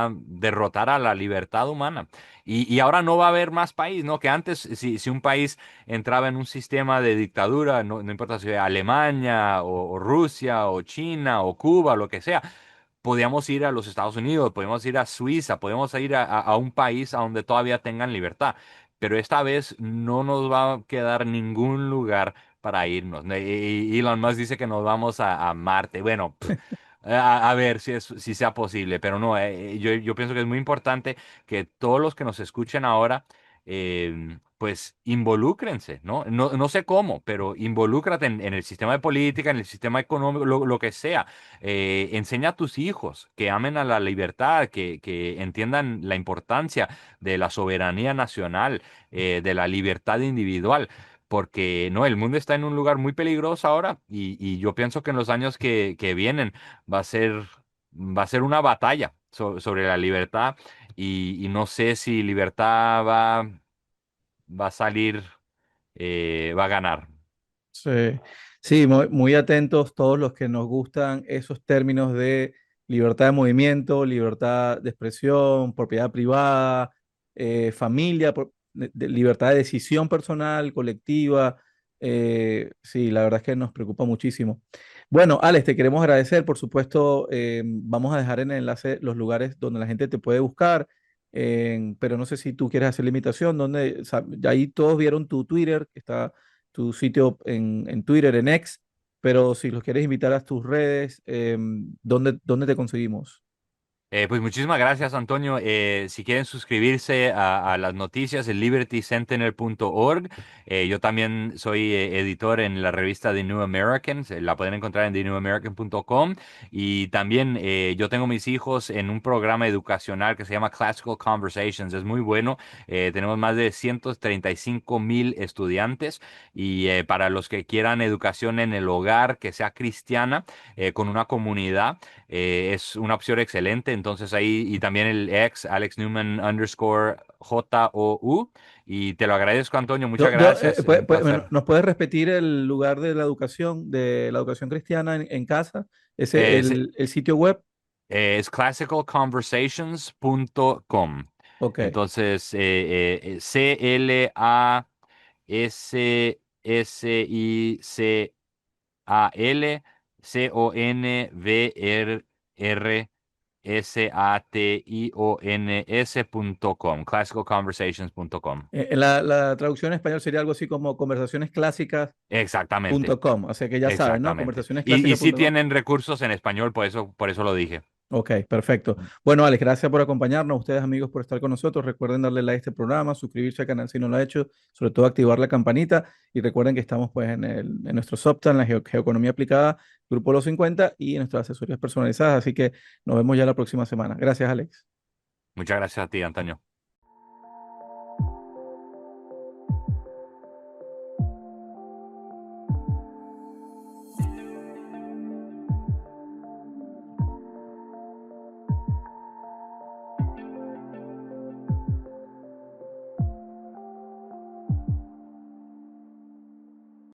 a derrotar a la libertad humana. Y ahora no va a haber más país, ¿no? Que antes, si un país entraba en un sistema de dictadura, no importa si era Alemania o Rusia o China o Cuba, lo que sea, podíamos ir a los Estados Unidos, podemos ir a Suiza, podemos ir a un país a donde todavía tengan libertad. Pero esta vez no nos va a quedar ningún lugar para irnos, ¿no? Y Elon Musk dice que nos vamos a Marte. Bueno, A ver si sea posible, pero no, yo pienso que es muy importante que todos los que nos escuchen ahora, pues involúcrense, ¿no? No sé cómo, pero involúcrate en el sistema de política, en el sistema económico, lo que sea. Enseña a tus hijos que amen a la libertad, que entiendan la importancia de la soberanía nacional, de la libertad individual. Porque no, el mundo está en un lugar muy peligroso ahora y yo pienso que en los años que vienen va a ser, va a ser una batalla sobre la libertad y no sé si libertad va a salir, va a ganar. Sí, sí, muy atentos todos los que nos gustan esos términos de libertad de movimiento, libertad de expresión, propiedad privada, familia, libertad de decisión personal, colectiva. Sí, la verdad es que nos preocupa muchísimo. Bueno, Alex, te queremos agradecer. Por supuesto, vamos a dejar en el enlace los lugares donde la gente te puede buscar. Pero no sé si tú quieres hacer la invitación, donde ya ahí todos vieron tu Twitter, que está tu sitio en Twitter, en X, pero si los quieres invitar a tus redes, ¿dónde te conseguimos? Pues muchísimas gracias, Antonio. Si quieren suscribirse a las noticias, el libertysentinel.org. Yo también soy editor en la revista The New American. La pueden encontrar en thenewamerican.com. Y también yo tengo mis hijos en un programa educacional que se llama Classical Conversations. Es muy bueno. Tenemos más de 135,000 estudiantes. Y para los que quieran educación en el hogar, que sea cristiana, con una comunidad es una opción excelente. Entonces ahí, y también el ex, Alex Newman underscore JOU. Y te lo agradezco, Antonio. Muchas gracias. Es un Bueno, placer. ¿nos puedes repetir el lugar de la educación cristiana en casa? Es, El sitio web. es classicalconversations.com. Ok. Entonces, classicalconversations.com, classicalconversations.com. La traducción en español sería algo así como Exactamente, conversacionesclásicas.com. Así que ya saben, ¿no? exactamente. Y sí Conversacionesclásicas.com. tienen recursos en español, por eso lo dije. Ok, perfecto. Bueno, Alex, gracias por acompañarnos. Ustedes, amigos, por estar con nosotros. Recuerden darle like a este programa, suscribirse al canal si no lo ha hecho, sobre todo activar la campanita. Y recuerden que estamos pues en nuestro Substan, la Geoeconomía Aplicada, Grupo Los 50 y en nuestras asesorías personalizadas. Así que nos vemos ya la próxima semana. Gracias, Alex. Muchas gracias a ti, Antonio.